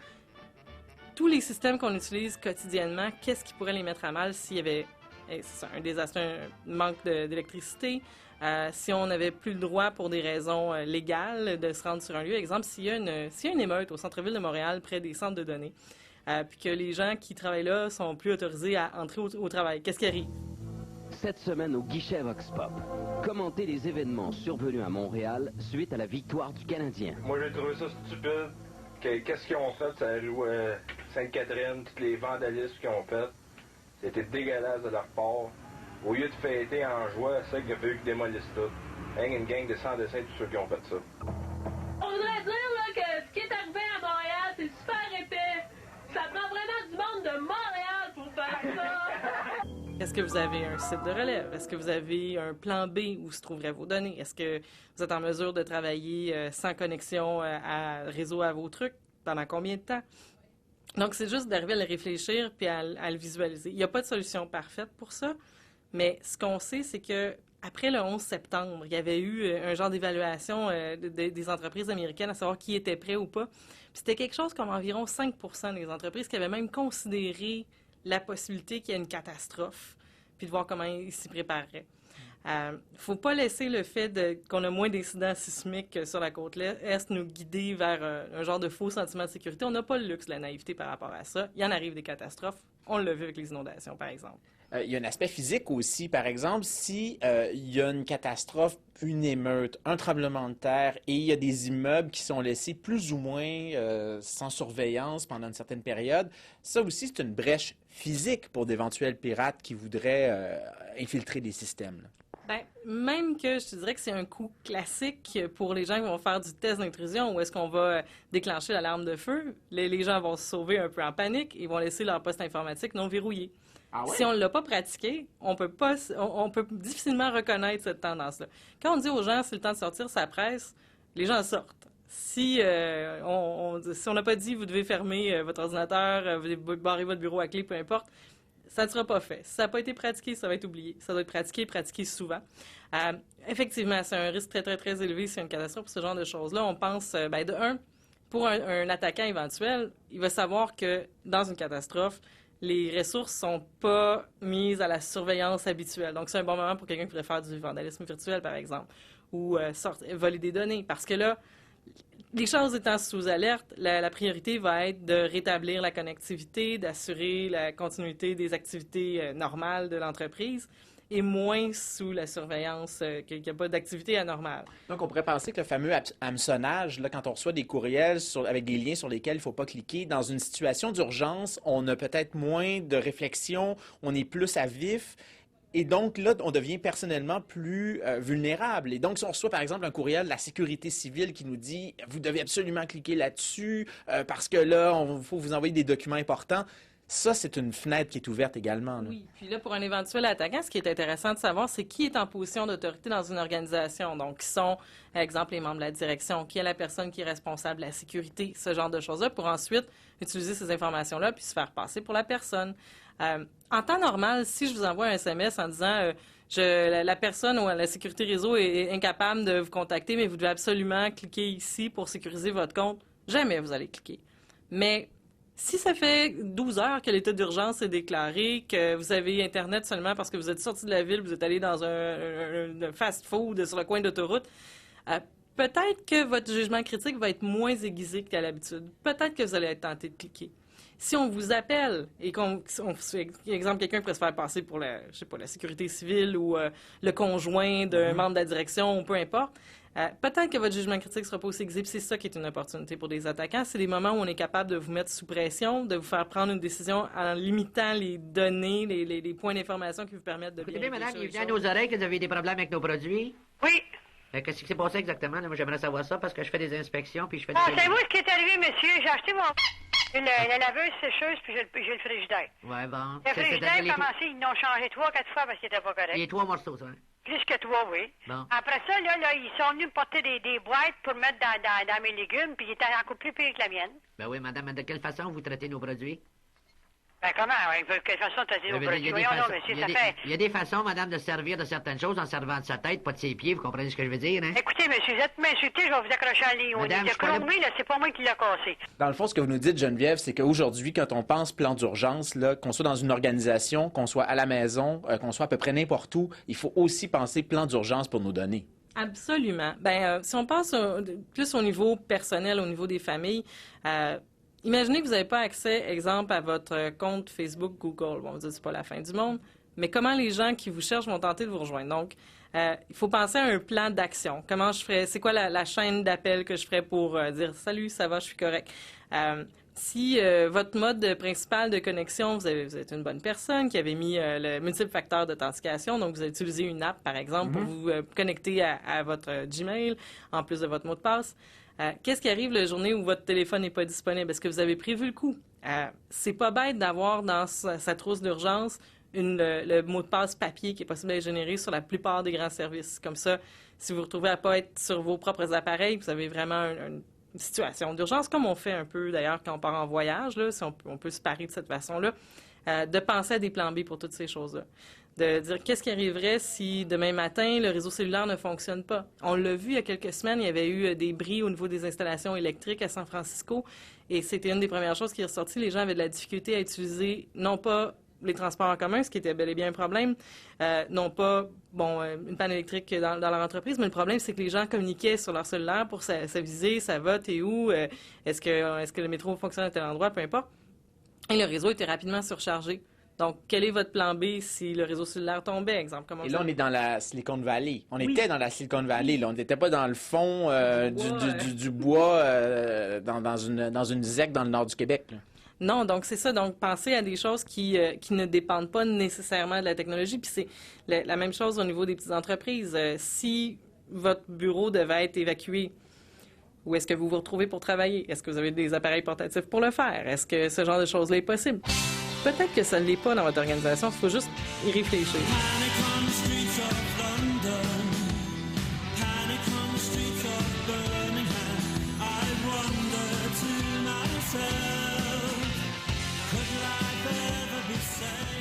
Speaker 6: tous les systèmes qu'on utilise quotidiennement, qu'est-ce qui pourrait les mettre à mal s'il y avait un désastre, un manque d'électricité, si on n'avait plus le droit pour des raisons légales de se rendre sur un lieu. Exemple, s'il y a une émeute au centre-ville de Montréal près des centres de données, puis que les gens qui travaillent là sont plus autorisés à entrer au travail, qu'est-ce qui arrive?
Speaker 8: Cette semaine au guichet Vox Pop, commentez les événements survenus à Montréal suite à la victoire du Canadien.
Speaker 9: Moi, j'ai trouvé ça stupide. Qu'est-ce qu'ils ont fait? Ça joue Sainte-Catherine, tous les vandalismes qu'ils ont fait. C'était dégueulasse de leur part. Au lieu de fêter en joie, c'est qu'il a fallu qu'ils démolissent tout. Une gang de sans-dessin, tous ceux qui ont fait ça.
Speaker 10: On voudrait dire là, que ce qui est arrivé à Montréal, c'est super épais. Ça prend vraiment du monde de Montréal pour faire ça.
Speaker 6: Est-ce que vous avez un site de relève? Est-ce que vous avez un plan B où se trouveraient vos données? Est-ce que vous êtes en mesure de travailler sans connexion à réseau à vos trucs? Pendant combien de temps? Donc, c'est juste d'arriver à le réfléchir puis à le visualiser. Il n'y a pas de solution parfaite pour ça, mais ce qu'on sait, c'est que après le 11 septembre, il y avait eu un genre d'évaluation des entreprises américaines à savoir qui était prêt ou pas. Puis c'était quelque chose comme environ 5 des entreprises qui avaient même considéré la possibilité qu'il y ait une catastrophe, puis de voir comment ils s'y prépareraient. Faut pas laisser le fait qu'on a moins d'incidents sismiques sur la côte est nous guider vers un genre de faux sentiment de sécurité. On n'a pas le luxe de la naïveté par rapport à ça. Il y en arrive des catastrophes. On l'a vu avec les inondations, par exemple.
Speaker 1: Il y a un aspect physique aussi. Par exemple, si il y a une catastrophe, une émeute, un tremblement de terre et il y a des immeubles qui sont laissés plus ou moins sans surveillance pendant une certaine période, ça aussi, c'est une brèche physique pour d'éventuels pirates qui voudraient infiltrer des systèmes. Là.
Speaker 6: Bien, même que je te dirais que c'est un coup classique pour les gens qui vont faire du test d'intrusion où est-ce qu'on va déclencher l'alarme de feu. Les gens vont se sauver un peu en panique et vont laisser leur poste informatique non verrouillé. Ah ouais? Si on ne l'a pas pratiqué, on peut difficilement reconnaître cette tendance-là. Quand on dit aux gens, c'est le temps de sortir, ça presse, les gens sortent. Si on n'a pas dit, vous devez fermer votre ordinateur, vous devez barrer votre bureau à clé, peu importe, ça ne sera pas fait. Si ça n'a pas été pratiqué, ça va être oublié. Ça doit être pratiqué souvent. Effectivement, c'est un risque très, très, très élevé s'il y a une catastrophe pour ce genre de choses-là. On pense, pour un attaquant éventuel, il va savoir que dans une catastrophe, les ressources sont pas mises à la surveillance habituelle. Donc, c'est un bon moment pour quelqu'un qui pourrait faire du vandalisme virtuel, par exemple, ou voler des données. Parce que là, les choses étant sous alerte, la priorité va être de rétablir la connectivité, d'assurer la continuité des activités normales de l'entreprise et moins sous la surveillance qu'il n'y a pas d'activité anormale.
Speaker 1: Donc, on pourrait penser que le fameux hameçonnage, là, quand on reçoit des courriels avec des liens sur lesquels il ne faut pas cliquer, dans une situation d'urgence, on a peut-être moins de réflexion, on est plus à vif. Et donc, là, on devient personnellement plus vulnérable. Et donc, si on reçoit, par exemple, un courriel de la sécurité civile qui nous dit « Vous devez absolument cliquer là-dessus parce que là, il faut vous envoyer des documents importants », ça, c'est une fenêtre qui est ouverte également. Là.
Speaker 6: Oui, puis là, pour un éventuel attaquant, ce qui est intéressant de savoir, c'est qui est en position d'autorité dans une organisation. Donc, qui sont, par exemple, les membres de la direction, qui est la personne qui est responsable de la sécurité, ce genre de choses-là, pour ensuite utiliser ces informations-là puis se faire passer pour la personne. En temps normal, si je vous envoie un SMS en disant la personne ou la sécurité réseau est incapable de vous contacter, mais vous devez absolument cliquer ici pour sécuriser votre compte, jamais vous allez cliquer. Mais Si ça fait 12 heures que l'état d'urgence est déclaré, que vous avez Internet seulement parce que vous êtes sorti de la ville, vous êtes allé dans un fast-food sur le coin d'autoroute, peut-être que votre jugement critique va être moins aiguisé qu'à l'habitude. Peut-être que vous allez être tenté de cliquer. Si on vous appelle et exemple, quelqu'un pourrait se faire passer pour la sécurité civile ou le conjoint d'un membre de la direction, ou peu importe, peut-être que votre jugement critique sera pas aussi aiguisé. C'est ça qui est une opportunité pour des attaquants. C'est des moments où on est capable de vous mettre sous pression, de vous faire prendre une décision en limitant les données, les points d'information qui vous permettent de bien
Speaker 11: Écoutez, madame,
Speaker 6: réfléchir
Speaker 11: il
Speaker 6: aux
Speaker 11: vient à
Speaker 6: choses.
Speaker 11: nos oreilles que vous avez des problèmes avec nos produits.
Speaker 12: Oui.
Speaker 11: Qu'est-ce qui s'est passé exactement? Là, moi, j'aimerais savoir ça parce que je fais des inspections puis je fais
Speaker 12: Ah,
Speaker 11: des...
Speaker 12: c'est moi ce qui est arrivé, monsieur. J'ai acheté la laveuse sécheuse puis j'ai le frigidaire.
Speaker 11: Ouais, bon.
Speaker 12: Le frigidaire a commencé, ils l'ont changé 3-4 fois parce qu'il était pas correct.
Speaker 11: Les 3 morceaux, ça. Hein?
Speaker 12: Plus que 3, oui.
Speaker 11: Bon.
Speaker 12: Après ça, là, ils sont venus me porter des boîtes pour mettre dans mes légumes, puis ils étaient encore plus pires que la mienne.
Speaker 11: Ben oui, madame, de quelle façon vous traitez nos produits?
Speaker 12: Ben comment? De quelle façon t'as dit nos produits? Voyons donc, monsieur, ça fait...
Speaker 11: Il y a des façons, madame, de se servir de certaines choses en servant de sa tête, pas de ses pieds, vous comprenez ce que je veux dire, hein?
Speaker 12: Écoutez, monsieur, vous êtes m'insulté, je vais vous accrocher à ligne.
Speaker 11: Madame,
Speaker 12: Le chromé, là, c'est pas moi qui l'ai cassé.
Speaker 1: Dans le fond, ce que vous nous dites, Geneviève, c'est qu'aujourd'hui, quand on pense plan d'urgence, là, qu'on soit dans une organisation, qu'on soit à la maison, qu'on soit à peu près n'importe où, il faut aussi penser plan d'urgence pour nos données.
Speaker 6: Absolument. Si on passe plus au niveau personnel, au niveau des familles, imaginez que vous n'avez pas accès, exemple, à votre compte Facebook, Google. Bon, on va dire que c'est pas la fin du monde, mais comment les gens qui vous cherchent vont tenter de vous rejoindre? Donc, il faut penser à un plan d'action. Comment je ferais? C'est quoi la chaîne d'appel que je ferais pour dire « Salut, ça va, je suis correct ». Si votre mode principal de connexion, vous êtes une bonne personne qui avait mis le multiple facteur d'authentification, donc vous avez utilisé une app, par exemple, pour vous connecter à votre Gmail, en plus de votre mot de passe. Qu'est-ce qui arrive la journée où votre téléphone n'est pas disponible? Est-ce que vous avez prévu le coup? C'est pas bête d'avoir dans sa trousse d'urgence le mot de passe papier qui est possible d'être généré sur la plupart des grands services. Comme ça, si vous vous retrouvez à pas être sur vos propres appareils, vous avez vraiment une situation d'urgence, comme on fait un peu d'ailleurs quand on part en voyage, là, si on peut se parer de cette façon-là, de penser à des plans B pour toutes ces choses-là. De dire qu'est-ce qui arriverait si demain matin, le réseau cellulaire ne fonctionne pas. On l'a vu il y a quelques semaines, il y avait eu des bris au niveau des installations électriques à San Francisco et c'était une des premières choses qui est ressortie. Les gens avaient de la difficulté à utiliser non pas les transports en commun, ce qui était bel et bien un problème, non pas une panne électrique dans leur entreprise, mais le problème, c'est que les gens communiquaient sur leur cellulaire pour s'aviser, ça va, t'es où, est-ce que le métro fonctionne à tel endroit, peu importe. Et le réseau était rapidement surchargé. Donc, quel est votre plan B si le réseau cellulaire tombait, exemple?
Speaker 1: Et là, on est dans la Silicon Valley. On était dans la Silicon Valley. Là. On n'était pas dans le fond du bois dans une ZEC dans le nord du Québec. Là.
Speaker 6: Non, donc c'est ça. Donc, pensez à des choses qui ne dépendent pas nécessairement de la technologie. Puis c'est la même chose au niveau des petites entreprises. Si votre bureau devait être évacué, où est-ce que vous vous retrouvez pour travailler? Est-ce que vous avez des appareils portatifs pour le faire? Est-ce que ce genre de choses-là est possible? Peut-être que ça ne l'est pas dans votre organisation. Il faut juste y réfléchir.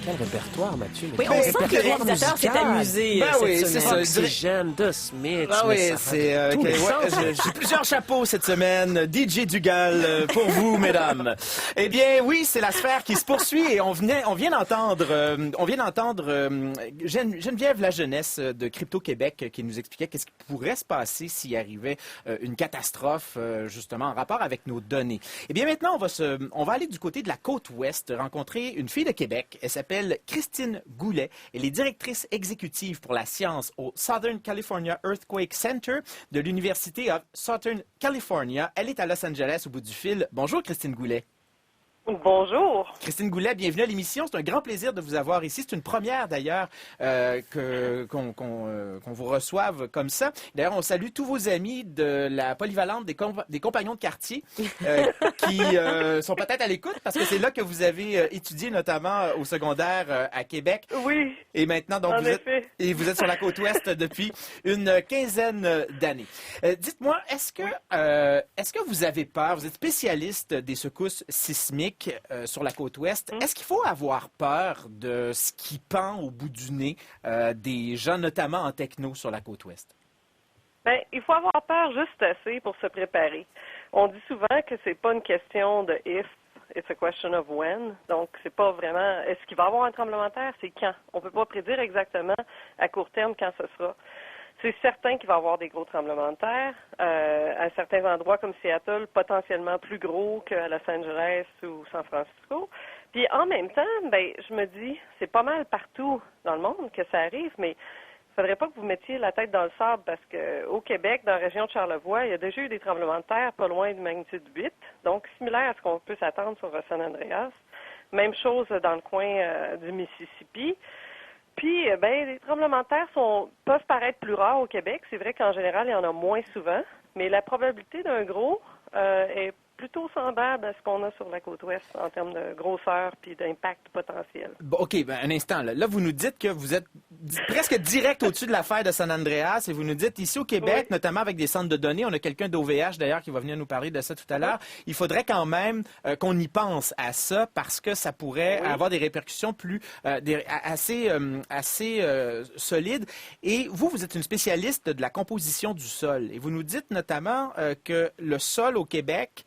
Speaker 3: Quel répertoire, Mathieu?
Speaker 2: Oui, on sent que le réalisateur s'est amusé cette semaine.
Speaker 3: Oxygène de Smith.
Speaker 1: Ah oui, c'est... j'ai plusieurs chapeaux cette semaine. DJ Dugal pour vous, mesdames. Eh bien, oui, c'est la sphère qui se poursuit et on vient d'entendre Geneviève Lajeunesse de Crypto-Québec qui nous expliquait qu'est-ce qui pourrait se passer s'il arrivait une catastrophe, justement, en rapport avec nos données. Eh bien, maintenant, on va aller du côté de la côte ouest, rencontrer une fille de Québec. Elle s'appelle Christine Goulet. Elle est directrice exécutive pour la science au Southern California Earthquake Center de l'Université of Southern California. Elle est à Los Angeles au bout du fil. Bonjour, Christine Goulet.
Speaker 13: Bonjour.
Speaker 1: Christine Goulet, bienvenue à l'émission. C'est un grand plaisir de vous avoir ici. C'est une première, d'ailleurs, qu'on vous reçoive comme ça. D'ailleurs, on salue tous vos amis de la polyvalente des compagnons de quartier qui sont peut-être à l'écoute parce que c'est là que vous avez étudié, notamment au secondaire à Québec.
Speaker 13: Oui.
Speaker 1: Et maintenant, donc, vous êtes sur la côte ouest depuis une quinzaine d'années. Dites-moi, est-ce que vous avez peur? Vous êtes spécialiste des secousses sismiques sur la côte ouest. Est-ce qu'il faut avoir peur de ce qui pend au bout du nez des gens, notamment en techno, sur la côte ouest?
Speaker 13: Bien, il faut avoir peur juste assez pour se préparer. On dit souvent que c'est pas une question de if, It's a question of when. Donc, c'est pas vraiment est-ce qu'il va y avoir un tremblement de terre, c'est quand. On peut pas prédire exactement à court terme quand ce sera. C'est certain qu'il va y avoir des gros tremblements de terre à certains endroits comme Seattle, potentiellement plus gros qu'à Los Angeles ou San Francisco. Puis en même temps, ben je me dis, c'est pas mal partout dans le monde que ça arrive, mais il faudrait pas que vous mettiez la tête dans le sable parce que au Québec, dans la région de Charlevoix, il y a déjà eu des tremblements de terre pas loin de magnitude 8, donc similaire à ce qu'on peut s'attendre sur San Andreas. Même chose dans le coin du Mississippi. Puis, ben, les tremblements de terre peuvent paraître plus rares au Québec. C'est vrai qu'en général, il y en a moins souvent, mais la probabilité d'un gros est plutôt semblable à ce qu'on a sur la côte ouest en termes de grosseur puis d'impact potentiel.
Speaker 1: Bon, OK, ben, un instant. Là, vous nous dites que vous êtes presque direct au-dessus de l'affaire de San Andreas et vous nous dites ici au Québec, notamment avec des centres de données, on a quelqu'un d'OVH d'ailleurs qui va venir nous parler de ça tout à l'heure, il faudrait quand même qu'on y pense à ça parce que ça pourrait avoir des répercussions assez solides. Et vous êtes une spécialiste de la composition du sol et vous nous dites notamment que le sol au Québec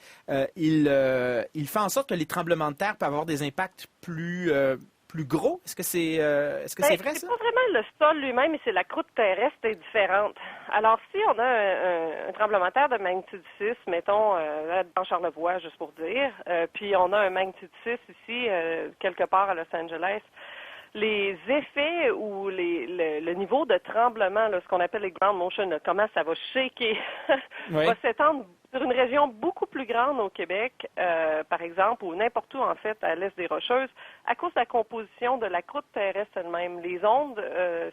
Speaker 1: il fait en sorte que les tremblements de terre peuvent avoir des impacts plus gros. Est-ce que c'est vrai, ça?
Speaker 13: C'est pas vraiment le sol lui-même, mais c'est la croûte terrestre est différente. Alors, si on a un tremblement de terre de magnitude 6, mettons, dans Charlevoix, juste pour dire, puis on a un magnitude 6 ici, quelque part à Los Angeles, les effets ou le niveau de tremblement, là, ce qu'on appelle les ground motion, là, comment ça va shaker, va s'étendre sur une région beaucoup plus grande au Québec, par exemple, ou n'importe où, en fait, à l'est des Rocheuses, à cause de la composition de la croûte terrestre elle-même. Les ondes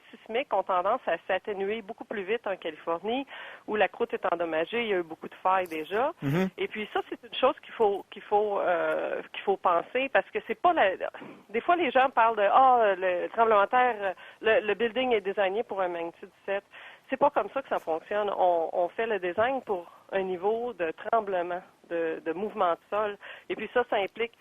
Speaker 13: sismiques ont tendance à s'atténuer beaucoup plus vite en Californie, où la croûte est endommagée, il y a eu beaucoup de failles déjà.
Speaker 1: Mm-hmm.
Speaker 13: Et puis ça, c'est une chose qu'il faut penser, parce que c'est pas Des fois, les gens parlent de le tremblement de terre, le building est designé pour un magnitude 7. C'est pas comme ça que ça fonctionne. On fait le design pour un niveau de tremblement, de mouvement de sol. Et puis ça implique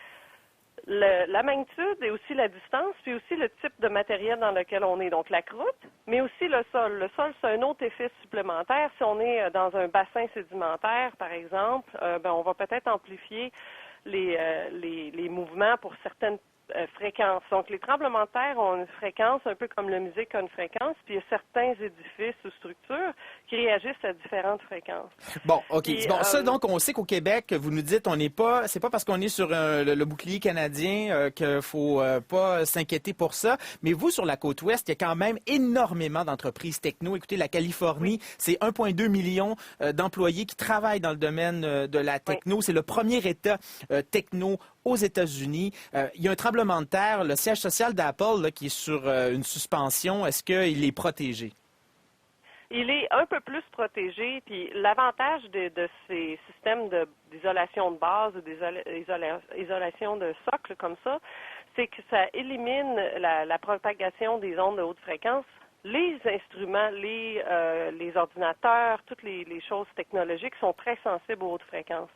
Speaker 13: la magnitude et aussi la distance, puis aussi le type de matériel dans lequel on est. Donc la croûte, mais aussi le sol. Le sol, c'est un autre effet supplémentaire. Si on est dans un bassin sédimentaire, par exemple, on va peut-être amplifier les mouvements pour certaines fréquences. Donc, les tremblements de terre ont une fréquence, un peu comme la musique a une fréquence, puis il y a certains édifices ou structures qui réagissent à différentes fréquences.
Speaker 1: Bon, OK.
Speaker 13: Et,
Speaker 1: Ça, donc, on sait qu'au Québec, vous nous dites, c'est pas parce qu'on est sur le bouclier canadien qu'il faut pas s'inquiéter pour ça, mais vous, sur la côte ouest, il y a quand même énormément d'entreprises techno. Écoutez, la Californie, c'est 1,2 million d'employés qui travaillent dans le domaine de la techno. C'est le premier État techno aux États-Unis. Il y a un tremblement de terre, le siège social d'Apple là, qui est sur une suspension. Est-ce qu'il est protégé?
Speaker 13: Il est un peu plus protégé, puis l'avantage de ces systèmes d'isolation de base ou d'isolation de socle comme ça, c'est que ça élimine la propagation des ondes de haute fréquence. Les instruments, les ordinateurs, toutes les choses technologiques sont très sensibles aux hautes fréquences.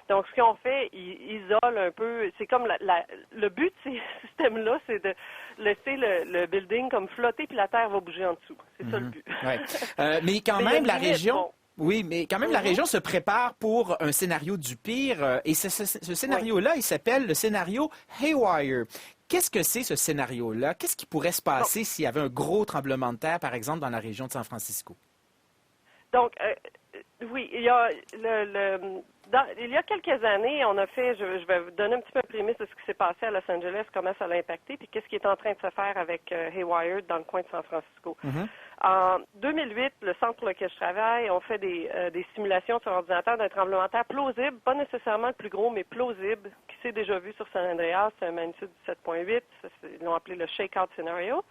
Speaker 13: Donc, ce qu'on fait, ils isolent un peu. C'est comme le but de ces systèmes-là, c'est de laisser le building comme flotter, puis la terre va bouger en dessous. C'est ça le but.
Speaker 1: Ouais. Mais quand même, la région... Oui, mais quand même, la région se prépare pour un scénario du pire. Et ce scénario-là, il s'appelle le scénario Haywire. Qu'est-ce que c'est, ce scénario-là? Qu'est-ce qui pourrait se passer s'il y avait un gros tremblement de terre, par exemple, dans la région de San Francisco?
Speaker 13: Donc, oui, il y a quelques années, on a fait, je vais vous donner un petit peu un prémisse de ce qui s'est passé à Los Angeles, comment ça l'a impacté, puis qu'est-ce qui est en train de se faire avec Haywire dans le coin de San Francisco.
Speaker 1: Mm-hmm.
Speaker 13: En 2008, le centre pour lequel je travaille, on fait des simulations sur ordinateur d'un tremblement de terre plausible, pas nécessairement le plus gros, mais plausible, qui s'est déjà vu sur San Andreas, c'est un magnitude 7.8, ils l'ont appelé le shakeout scenario.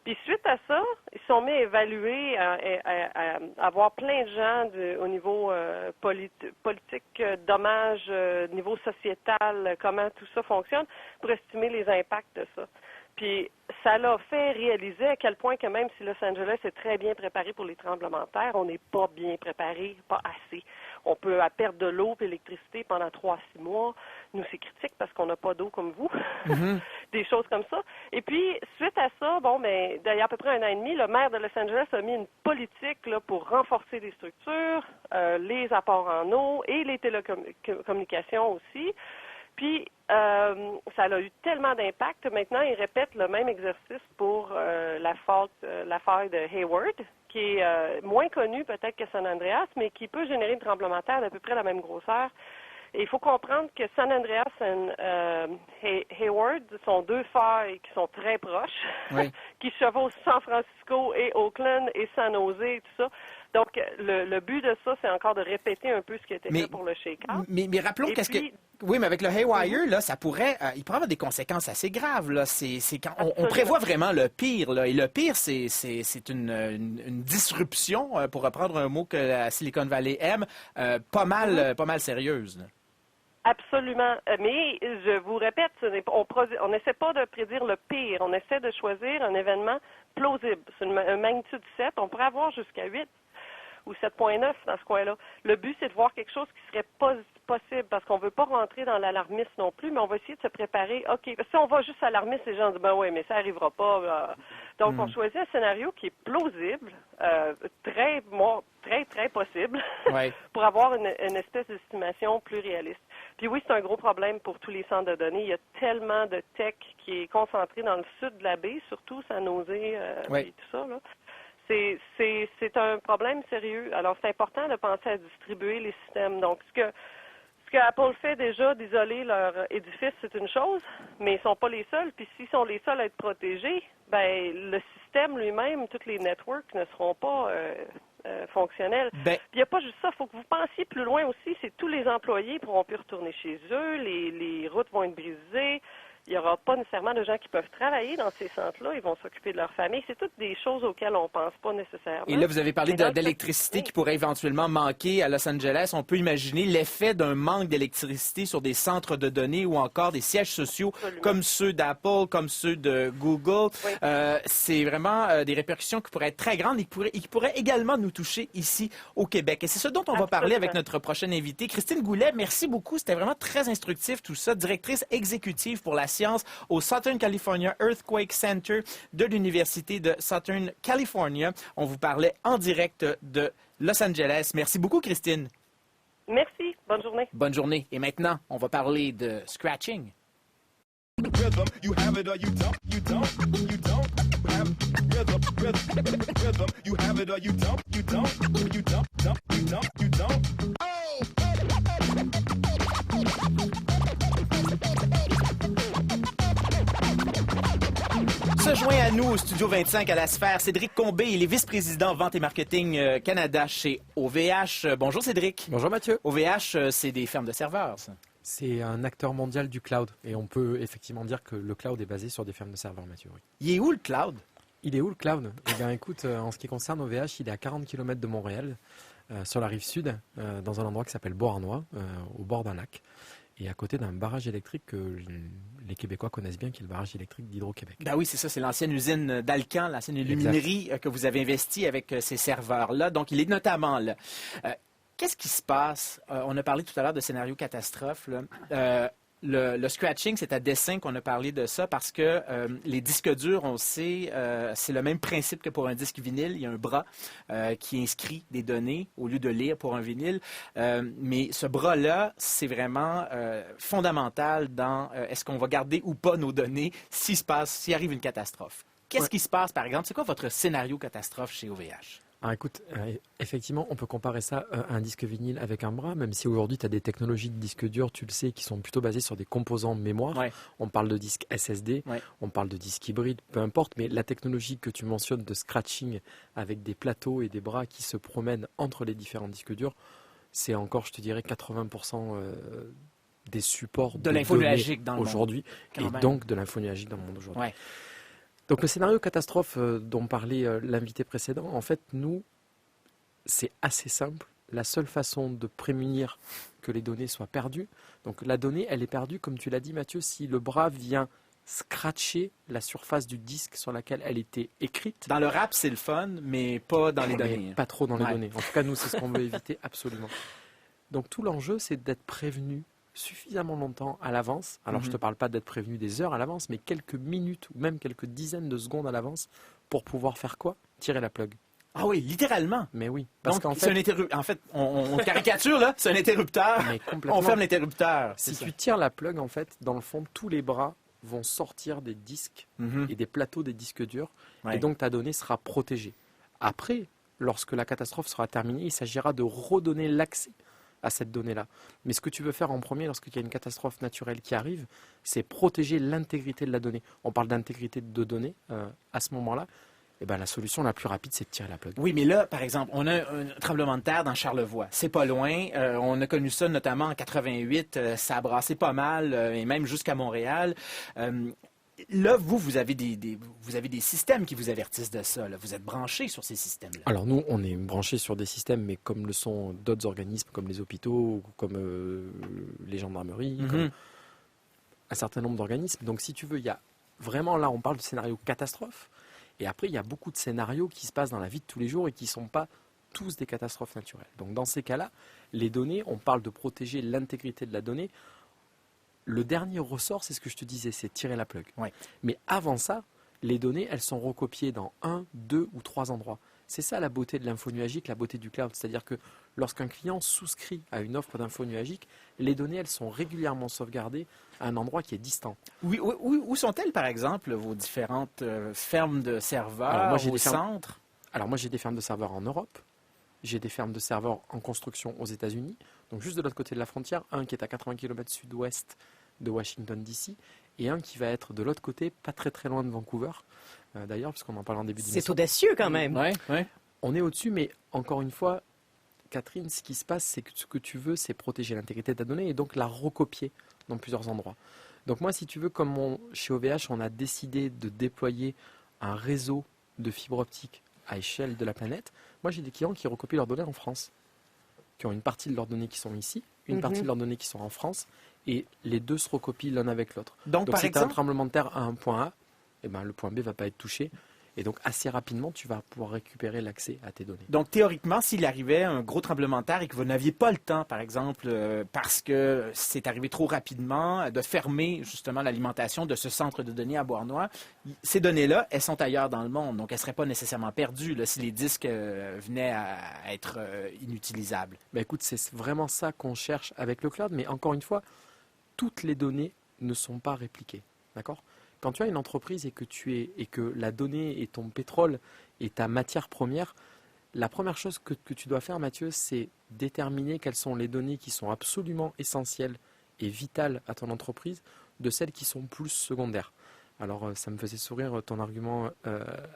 Speaker 13: Puis suite à ça, ils se sont mis à évaluer, à avoir plein de gens au niveau politique, dommages, niveau sociétal, comment tout ça fonctionne, pour estimer les impacts de ça. Puis ça l'a fait réaliser à quel point que même si Los Angeles est très bien préparé pour les tremblements de terre, on n'est pas bien préparé, pas assez. On peut perdre de l'eau et l'électricité pendant 3 à 6 mois. Nous, c'est critique parce qu'on n'a pas d'eau comme vous.
Speaker 1: Mm-hmm.
Speaker 13: Des choses comme ça. Et puis, suite à ça, il y a à peu près 1 an et demi, le maire de Los Angeles a mis une politique là, pour renforcer les structures, les apports en eau et les télécommunications aussi. Puis, ça a eu tellement d'impact. Maintenant, ils répètent le même exercice pour l'affaire de Hayward, qui est moins connue peut-être que San Andreas, mais qui peut générer des tremblements de terre d'à peu près la même grosseur. Et il faut comprendre que San Andreas et Hayward sont deux failles qui sont très proches,
Speaker 1: Oui.
Speaker 13: qui chevauchent San Francisco et Oakland et San Jose et tout ça. Donc, le but de ça, c'est encore de répéter un peu ce qui a été fait pour le shakeout.
Speaker 1: Mais rappelons
Speaker 13: Et
Speaker 1: qu'est-ce
Speaker 13: puis-
Speaker 1: que... Oui, mais avec le Haywire, là, ça pourrait... il pourrait avoir des conséquences assez graves, là. C'est quand on prévoit vraiment le pire, là. Et le pire, c'est une disruption, pour reprendre un mot que la Silicon Valley aime, pas mal sérieuse, là.
Speaker 13: Absolument. Mais je vous répète, on n'essaie pas de prédire le pire. On essaie de choisir un événement plausible. C'est une magnitude 7. On pourrait avoir jusqu'à 8 ou 7,9 dans ce coin-là. Le but, c'est de voir quelque chose qui serait possible parce qu'on ne veut pas rentrer dans l'alarmisme non plus, mais on va essayer de se préparer. OK, si on va juste alarmiste, les gens disent, ben oui, mais ça n'arrivera pas. Donc, on choisit un scénario qui est plausible, très possible,
Speaker 1: Ouais.
Speaker 13: pour avoir une espèce d'estimation plus réaliste. Puis oui, c'est un gros problème pour tous les centres de données. Il y a tellement de tech qui est concentré dans le sud de la baie, surtout San Jose
Speaker 1: Ouais.
Speaker 13: et tout ça, là. C'est un problème sérieux. Alors, c'est important de penser à distribuer les systèmes. Donc, ce que Apple fait déjà d'isoler leur édifice, c'est une chose, mais ils ne sont pas les seuls. Puis s'ils sont les seuls à être protégés, ben le système lui-même, tous les networks ne seront pas fonctionnels.
Speaker 1: Ben-
Speaker 13: Puis il n'y a pas juste ça, il faut que vous pensiez plus loin aussi, c'est tous les employés pourront plus retourner chez eux, les routes vont être brisées. Il n'y aura pas nécessairement de gens qui peuvent travailler dans ces centres-là. Ils vont s'occuper de leur famille. C'est toutes des choses auxquelles on ne pense pas nécessairement.
Speaker 1: Et là, vous avez parlé
Speaker 13: Mais dans le
Speaker 1: d'électricité qui pourrait éventuellement manquer à Los Angeles. On peut imaginer l'effet d'un manque d'électricité sur des centres de données ou encore des sièges sociaux comme ceux d'Apple, comme ceux de Google. C'est vraiment des répercussions qui pourraient être très grandes et qui pourraient également nous toucher ici au Québec. Et c'est ce dont on va parler avec notre prochaine invitée, Christine Goulet. Merci beaucoup. C'était vraiment très instructif tout ça. Directrice exécutive pour la science au Southern California Earthquake Center de l'Université de Southern California. On vous parlait en direct de Los Angeles. Merci beaucoup, Christine.
Speaker 13: Merci. Bonne journée.
Speaker 1: Bonne journée. Et maintenant, on va parler de scratching.
Speaker 14: Rhythm, you have it or you don't, you don't, you don't have rhythm, you have it or you don't, you don't, you don't, you don't, you don't.
Speaker 1: Se joint à nous au Studio 25 à la Sphère, Cédric Combé, il est vice-président Vente et Marketing Canada chez OVH. Bonjour Cédric.
Speaker 4: Bonjour Mathieu.
Speaker 1: OVH, c'est des fermes de serveurs, ça.
Speaker 4: C'est un acteur mondial du cloud. Et on peut effectivement dire que le cloud est basé sur des fermes de serveurs, Mathieu. Oui.
Speaker 1: Il est où le cloud?
Speaker 4: Il est où le cloud? Eh bien écoute, en ce qui concerne OVH, il est à 40 km de Montréal, sur la rive sud, dans un endroit qui s'appelle Beauharnois, au bord d'un lac. Et à côté d'un barrage électrique que les Québécois connaissent bien, qui est le barrage électrique d'Hydro-Québec.
Speaker 1: Ben oui, c'est ça, c'est l'ancienne usine d'Alcan, l'ancienne illuminerie que vous avez investie avec ces serveurs-là. Donc, il est notamment là. Qu'est-ce qui se passe? On a parlé tout à l'heure de scénario catastrophe, là. Le scratching, c'est à dessein qu'on a parlé de ça parce que les disques durs, on sait, c'est le même principe que pour un disque vinyle. Il y a un bras qui inscrit des données au lieu de lire pour un vinyle. Mais ce bras-là, c'est vraiment fondamental dans est-ce qu'on va garder ou pas nos données s'il arrive une catastrophe. Qu'est-ce qui se passe, par exemple? C'est quoi votre scénario catastrophe chez OVH?
Speaker 4: Alors écoute, effectivement, on peut comparer ça à un disque vinyle avec un bras, même si aujourd'hui tu as des technologies de disque dur, tu le sais, qui sont plutôt basées sur des composants mémoire.
Speaker 1: Ouais.
Speaker 4: On parle de disque SSD, on parle de disque hybride, peu importe, mais la technologie que tu mentionnes de scratching avec des plateaux et des bras qui se promènent entre les différents disques durs, c'est encore, je te dirais, 80% des supports
Speaker 1: de l'info nuagique dans le monde
Speaker 4: aujourd'hui, et
Speaker 1: même.
Speaker 4: donc de l'info nuagique dans le monde aujourd'hui.
Speaker 1: Ouais.
Speaker 4: Donc le scénario catastrophe dont parlait l'invité précédent, en fait, nous, c'est assez simple. La seule façon de prémunir que les données soient perdues, donc la donnée, elle est perdue, comme tu l'as dit Mathieu, si le bras vient scratcher la surface du disque sur laquelle elle était écrite.
Speaker 1: Dans le rap, c'est le fun, mais pas dans les données.
Speaker 4: Pas trop dans les données. En tout cas, nous, c'est ce qu'on veut éviter absolument. Donc tout l'enjeu, c'est d'être prévenu suffisamment longtemps à l'avance. Alors, je ne te parle pas d'être prévenu des heures à l'avance, mais quelques minutes ou même quelques dizaines de secondes à l'avance pour pouvoir faire quoi? Tirer la plug.
Speaker 1: Ah oui, littéralement.
Speaker 4: Mais oui. Parce
Speaker 1: Donc,
Speaker 4: qu'en
Speaker 1: c'est
Speaker 4: fait,
Speaker 1: en fait, on caricature, là, c'est un interrupteur.
Speaker 4: mais complètement.
Speaker 1: On ferme l'interrupteur.
Speaker 4: Si
Speaker 1: c'est
Speaker 4: tu
Speaker 1: ça.
Speaker 4: tires la plug, en fait, dans le fond, tous les bras vont sortir des disques
Speaker 1: Mhm.
Speaker 4: et des plateaux des disques durs.
Speaker 1: Ouais.
Speaker 4: Et donc, ta donnée sera protégée. Après, lorsque la catastrophe sera terminée, il s'agira de redonner l'accès à cette donnée-là. Mais ce que tu veux faire en premier, lorsqu'il y a une catastrophe naturelle qui arrive, c'est protéger l'intégrité de la donnée. On parle d'intégrité de données à ce moment-là. Et ben, la solution la plus rapide, c'est de tirer la plug.
Speaker 1: Oui, mais là, par exemple, on a un tremblement de terre dans Charlevoix. C'est pas loin. On a connu ça notamment en 88. Ça a brassé pas mal, et même jusqu'à Montréal. Là, vous avez vous avez des systèmes qui vous avertissent de ça. Là. Vous êtes branchés sur ces systèmes-là.
Speaker 4: Alors nous, on est branchés sur des systèmes, mais comme le sont d'autres organismes, comme les hôpitaux, ou comme les gendarmeries,
Speaker 1: Mhm.
Speaker 4: comme un certain nombre d'organismes. Donc si tu veux, il y a vraiment là, on parle de scénario catastrophe. Et après, il y a beaucoup de scénarios qui se passent dans la vie de tous les jours et qui ne sont pas tous des catastrophes naturelles. Donc dans ces cas-là, les données, on parle de protéger l'intégrité de la donnée. Le dernier ressort, c'est ce que je te disais, c'est tirer la plug.
Speaker 1: Ouais.
Speaker 4: Mais avant ça, les données, elles sont recopiées dans 1, 2 ou 3 endroits. C'est ça la beauté de l'info nuagique, la beauté du cloud. C'est-à-dire que lorsqu'un client souscrit à une offre d'info nuagique, les données, elles sont régulièrement sauvegardées à un endroit qui est distant.
Speaker 1: Oui, où sont-elles, par exemple, vos différentes fermes de serveurs,
Speaker 4: Alors, moi, j'ai
Speaker 1: vos
Speaker 4: des fermes-
Speaker 1: centres?
Speaker 4: Alors moi, j'ai des fermes de serveurs en Europe, j'ai des fermes de serveurs en construction aux États-Unis, donc juste de l'autre côté de la frontière, un qui est à 80 km sud-ouest de Washington DC, et un qui va être de l'autre côté, pas très très loin de Vancouver, d'ailleurs, puisqu'on en parle en début d'émission.
Speaker 2: C'est audacieux quand même.
Speaker 1: Oui, oui.
Speaker 4: On est au-dessus, mais encore une fois, Catherine, ce qui se passe, c'est que ce que tu veux, c'est protéger l'intégrité de ta donnée et donc la recopier dans plusieurs endroits. Donc moi, si tu veux, comme chez OVH, on a décidé de déployer un réseau de fibre optique à échelle de la planète, moi j'ai des clients qui recopient leurs données en France, qui ont une partie de leurs données qui sont ici, une partie de leurs données qui sont en France, et les deux se recopient l'un avec l'autre.
Speaker 1: Donc, par
Speaker 4: si tu as un
Speaker 1: exemple,
Speaker 4: tremblement de terre à un point A, eh ben, le point B ne va pas être touché, et donc assez rapidement, tu vas pouvoir récupérer l'accès à tes données.
Speaker 1: donc, théoriquement, s'il arrivait un gros tremblement de terre et que vous n'aviez pas le temps, par exemple, parce que c'est arrivé trop rapidement, de fermer justement l'alimentation de ce centre de données à Bois-Noir, ces données-là, elles sont ailleurs dans le monde, donc elles ne seraient pas nécessairement perdues là, si les disques venaient à être inutilisables.
Speaker 4: Ben écoute, c'est vraiment ça qu'on cherche avec le cloud, mais encore une fois, toutes les données ne sont pas répliquées. D'accord ? Quand tu as une entreprise et que la donnée est ton pétrole et ta matière première, la première chose que tu dois faire, Mathieu, c'est déterminer quelles sont les données qui sont absolument essentielles et vitales à ton entreprise de celles qui sont plus secondaires. Alors, ça me faisait sourire ton argument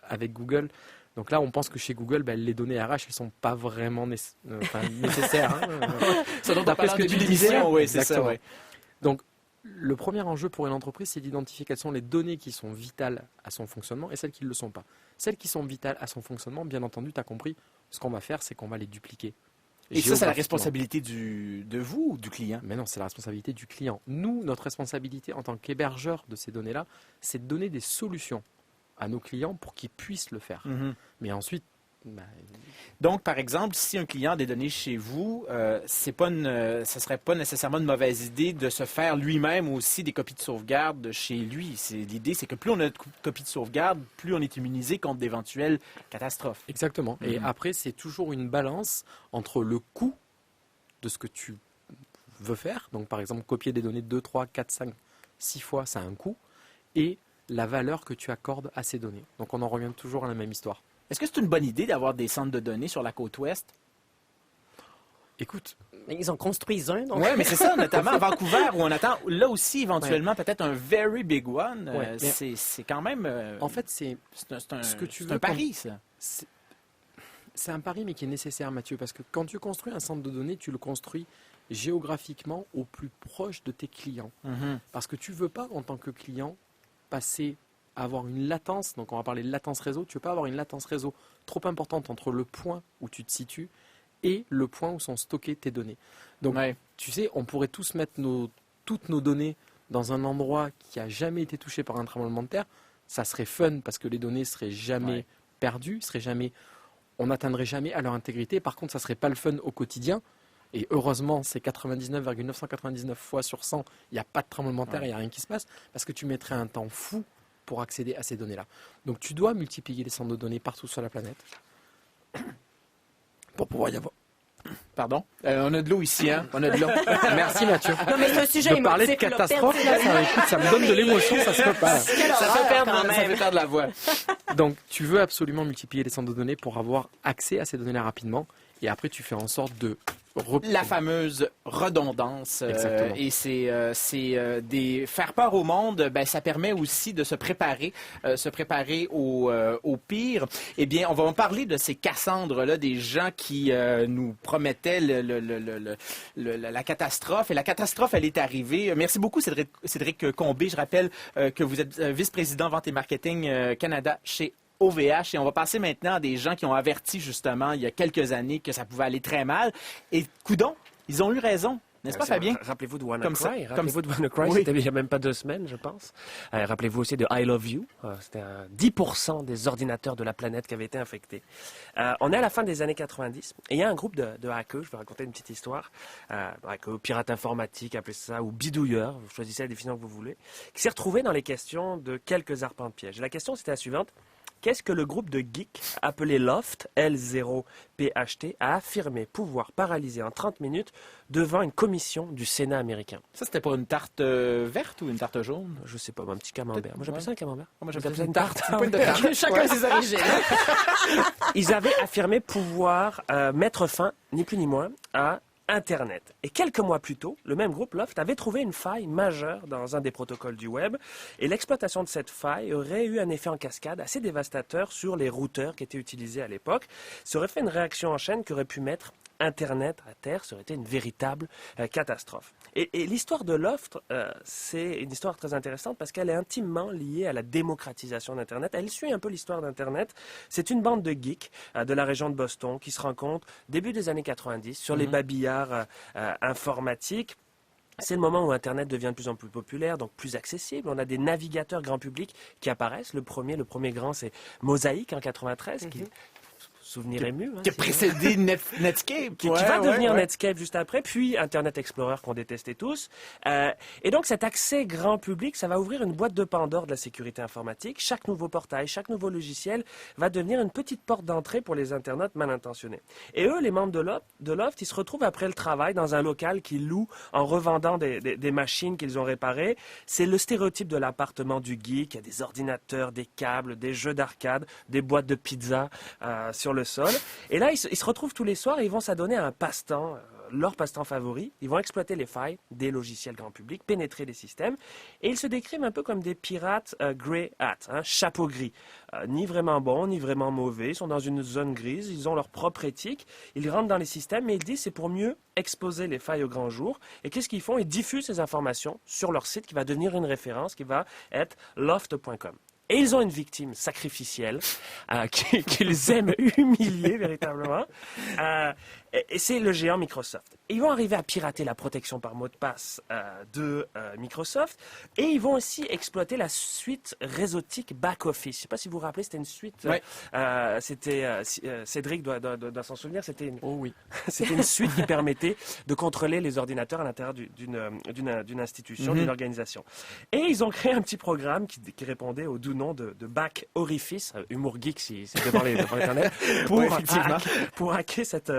Speaker 4: avec Google. Donc là, on pense que chez Google, ben, les données RH, elles ne sont pas vraiment nécessaires.
Speaker 1: Ça dont on
Speaker 4: D'après
Speaker 1: parle
Speaker 4: ce
Speaker 1: en
Speaker 4: que tu
Speaker 1: début
Speaker 4: disais,
Speaker 1: d'émission, oui, c'est ça,
Speaker 4: exactement.
Speaker 1: oui.
Speaker 4: Donc, le premier enjeu pour une entreprise, c'est d'identifier quelles sont les données qui sont vitales à son fonctionnement et celles qui ne le sont pas. Celles qui sont vitales à son fonctionnement, bien entendu, tu as compris, ce qu'on va faire, c'est qu'on va les dupliquer.
Speaker 1: Et ça, c'est la
Speaker 4: géographiquement.
Speaker 1: responsabilité de vous ou du client?
Speaker 4: Mais non, c'est la responsabilité du client. Nous, notre responsabilité en tant qu'hébergeur de ces données-là, c'est de donner des solutions à nos clients pour qu'ils puissent le faire.
Speaker 1: Mhm.
Speaker 4: Mais ensuite,
Speaker 1: Donc, par exemple, si un client a des données chez vous, ce ne serait pas nécessairement une mauvaise idée de se faire lui-même aussi des copies de sauvegarde de chez lui. L'idée, c'est que plus on a de copies de sauvegarde, plus on est immunisé contre d'éventuelles catastrophes.
Speaker 4: exactement. Et après, c'est toujours une balance entre le coût de ce que tu veux faire. Donc, par exemple, copier des données 2, 3, 4, 5, 6 fois, ça a un coût. Et la valeur que tu accordes à ces données. Donc, on en revient toujours à la même histoire.
Speaker 1: Est-ce que c'est une bonne idée d'avoir des centres de données sur la côte ouest?
Speaker 4: Écoute,
Speaker 2: Ils en construisent un, donc.
Speaker 1: Oui, mais c'est ça, notamment à Vancouver, où on attend là aussi éventuellement peut-être un very big one.
Speaker 4: Ouais, mais-
Speaker 1: C'est quand même...
Speaker 4: en fait, c'est
Speaker 1: un,
Speaker 4: ce que tu
Speaker 1: c'est
Speaker 4: veux
Speaker 1: un pari, ça.
Speaker 4: c'est un pari, mais qui est nécessaire, Mathieu, parce que quand tu construis un centre de données, tu le construis géographiquement au plus proche de tes clients.
Speaker 1: Mhm.
Speaker 4: Parce que tu ne veux pas, en tant que client, avoir une latence, donc on va parler de latence réseau, tu ne veux pas avoir une latence réseau trop importante entre le point où tu te situes et le point où sont stockées tes données. Donc,
Speaker 1: Ouais.
Speaker 4: tu sais, on pourrait tous mettre toutes nos données dans un endroit qui n'a jamais été touché par un tremblement de terre. Ça serait fun parce que les données ne seraient jamais perdues, on n'atteindrait jamais à leur intégrité. Par contre, ça ne serait pas le fun au quotidien. Et heureusement, c'est 99,999 fois sur 100, il n'y a pas de tremblement de terre, il n'y a rien qui se passe, parce que tu mettrais un temps fou pour accéder à ces données-là. Donc tu dois multiplier les centres de données partout sur la planète. pour pouvoir y avoir.
Speaker 1: Pardon? On a de l'eau ici, hein? On a de l'eau.
Speaker 4: Merci Mathieu.
Speaker 2: Non, mais c'est un sujet
Speaker 4: de parler de
Speaker 2: émotif, là,
Speaker 4: catastrophe, là,
Speaker 2: perdre-
Speaker 4: ça me donne de l'émotion, ça se peut pas.
Speaker 1: Ça fait perdre la voix.
Speaker 4: Donc, tu veux absolument multiplier les centres de données pour avoir accès à ces données rapidement. Et après, tu fais en sorte de...
Speaker 1: La fameuse redondance.
Speaker 4: Exactement.
Speaker 1: Et c'est faire peur au monde, ben, ça permet aussi de se préparer au pire. Eh bien, on va en parler de ces Cassandres-là, des gens qui nous promettaient la catastrophe. Et la catastrophe, elle est arrivée. Merci beaucoup, Cédric Combé. Je rappelle que vous êtes vice-président vente et marketing Canada chez OVH, et on va passer maintenant à des gens qui ont averti justement il y a quelques années que ça pouvait aller très mal. Et coudonc, ils ont eu raison. N'est-ce pas, Fabien?
Speaker 3: Rappelez-vous de
Speaker 1: Comme ça,
Speaker 3: WannaCry.
Speaker 1: comme
Speaker 3: Rappelez-vous de WannaCry,
Speaker 1: Oui.
Speaker 3: c'était il n'y a même pas 2 semaines, je pense. Rappelez-vous aussi de I Love You. C'était 10% des ordinateurs de la planète qui avaient été infectés. On est à la fin des années 90 et il y a un groupe de hackers, je vais raconter une petite histoire, hackers, pirates informatiques, appelez ça, ou bidouilleurs, vous choisissez la définition que vous voulez, qui s'est retrouvé dans les questions de quelques arpents de piège. Et la question, c'était la suivante. Qu'est-ce que le groupe de geeks appelé Loft, L0PHT, a affirmé pouvoir paralyser en 30 minutes devant une commission du Sénat américain?
Speaker 1: Ça, c'était pour une tarte verte ou une tarte jaune?
Speaker 3: Je sais pas, un petit camembert. Moi, j'appelle ça un camembert.
Speaker 1: Moi,
Speaker 3: Vous
Speaker 1: j'appelle
Speaker 3: appelez
Speaker 1: ça
Speaker 3: ça
Speaker 1: une tarte.
Speaker 3: Ah,
Speaker 1: Pas une
Speaker 3: ok.
Speaker 1: tarte.
Speaker 2: Chacun ses origines.
Speaker 3: Ils avaient affirmé pouvoir mettre fin, ni plus ni moins, à Internet. Et quelques mois plus tôt, le même groupe Loft avait trouvé une faille majeure dans un des protocoles du web, et l'exploitation de cette faille aurait eu un effet en cascade assez dévastateur sur les routeurs qui étaient utilisés à l'époque. Ça aurait fait une réaction en chaîne qui aurait pu mettre Internet à terre, ça aurait été une véritable catastrophe. Et l'histoire de Loft, c'est une histoire très intéressante parce qu'elle est intimement liée à la démocratisation d'Internet. Elle suit un peu l'histoire d'Internet. C'est une bande de geeks de la région de Boston qui se rencontrent début des années 90 sur les babillards informatiques. C'est le moment où Internet devient de plus en plus populaire, donc plus accessible. On a des navigateurs grand public qui apparaissent. Le premier grand, c'est Mosaic en 93, qui... Souvenir ému. Hein,
Speaker 1: Qui a précédé Netscape.
Speaker 3: Qui va devenir Netscape juste après, puis Internet Explorer qu'on détestait tous. Et donc cet accès grand public, ça va ouvrir une boîte de Pandore de la sécurité informatique. Chaque nouveau portail, chaque nouveau logiciel va devenir une petite porte d'entrée pour les internautes mal intentionnés. Et eux, les membres de Loft, ils se retrouvent après le travail dans un local qu'ils louent en revendant des machines qu'ils ont réparées. C'est le stéréotype de l'appartement du geek. Il y a des ordinateurs, des câbles, des jeux d'arcade, des boîtes de pizza sur le sol. Et là, ils se retrouvent tous les soirs et ils vont s'adonner à un passe-temps, leur passe-temps favori. Ils vont exploiter les failles des logiciels grand public, pénétrer les systèmes. Et ils se décrivent un peu comme des pirates grey hat, chapeau gris. Ni vraiment bons, ni vraiment mauvais. Ils sont dans une zone grise, ils ont leur propre éthique. Ils rentrent dans les systèmes, mais ils disent c'est pour mieux exposer les failles au grand jour. Et qu'est-ce qu'ils font? Ils diffusent ces informations sur leur site qui va devenir une référence, qui va être loft.com. Et ils ont une victime sacrificielle qu'ils aiment humilier véritablement. Et c'est le géant Microsoft. Ils vont arriver à pirater la protection par mot de passe de Microsoft. Et ils vont aussi exploiter la suite réseautique back-office. Je ne sais pas si vous vous rappelez, c'était une suite... Cédric doit s'en souvenir. C'était une suite qui permettait de contrôler les ordinateurs à l'intérieur d'une institution, d'une organisation. Et ils ont créé un petit programme qui répondait au doux nom de back orifice, humour geek si c'est devant Internet, pour hacker cette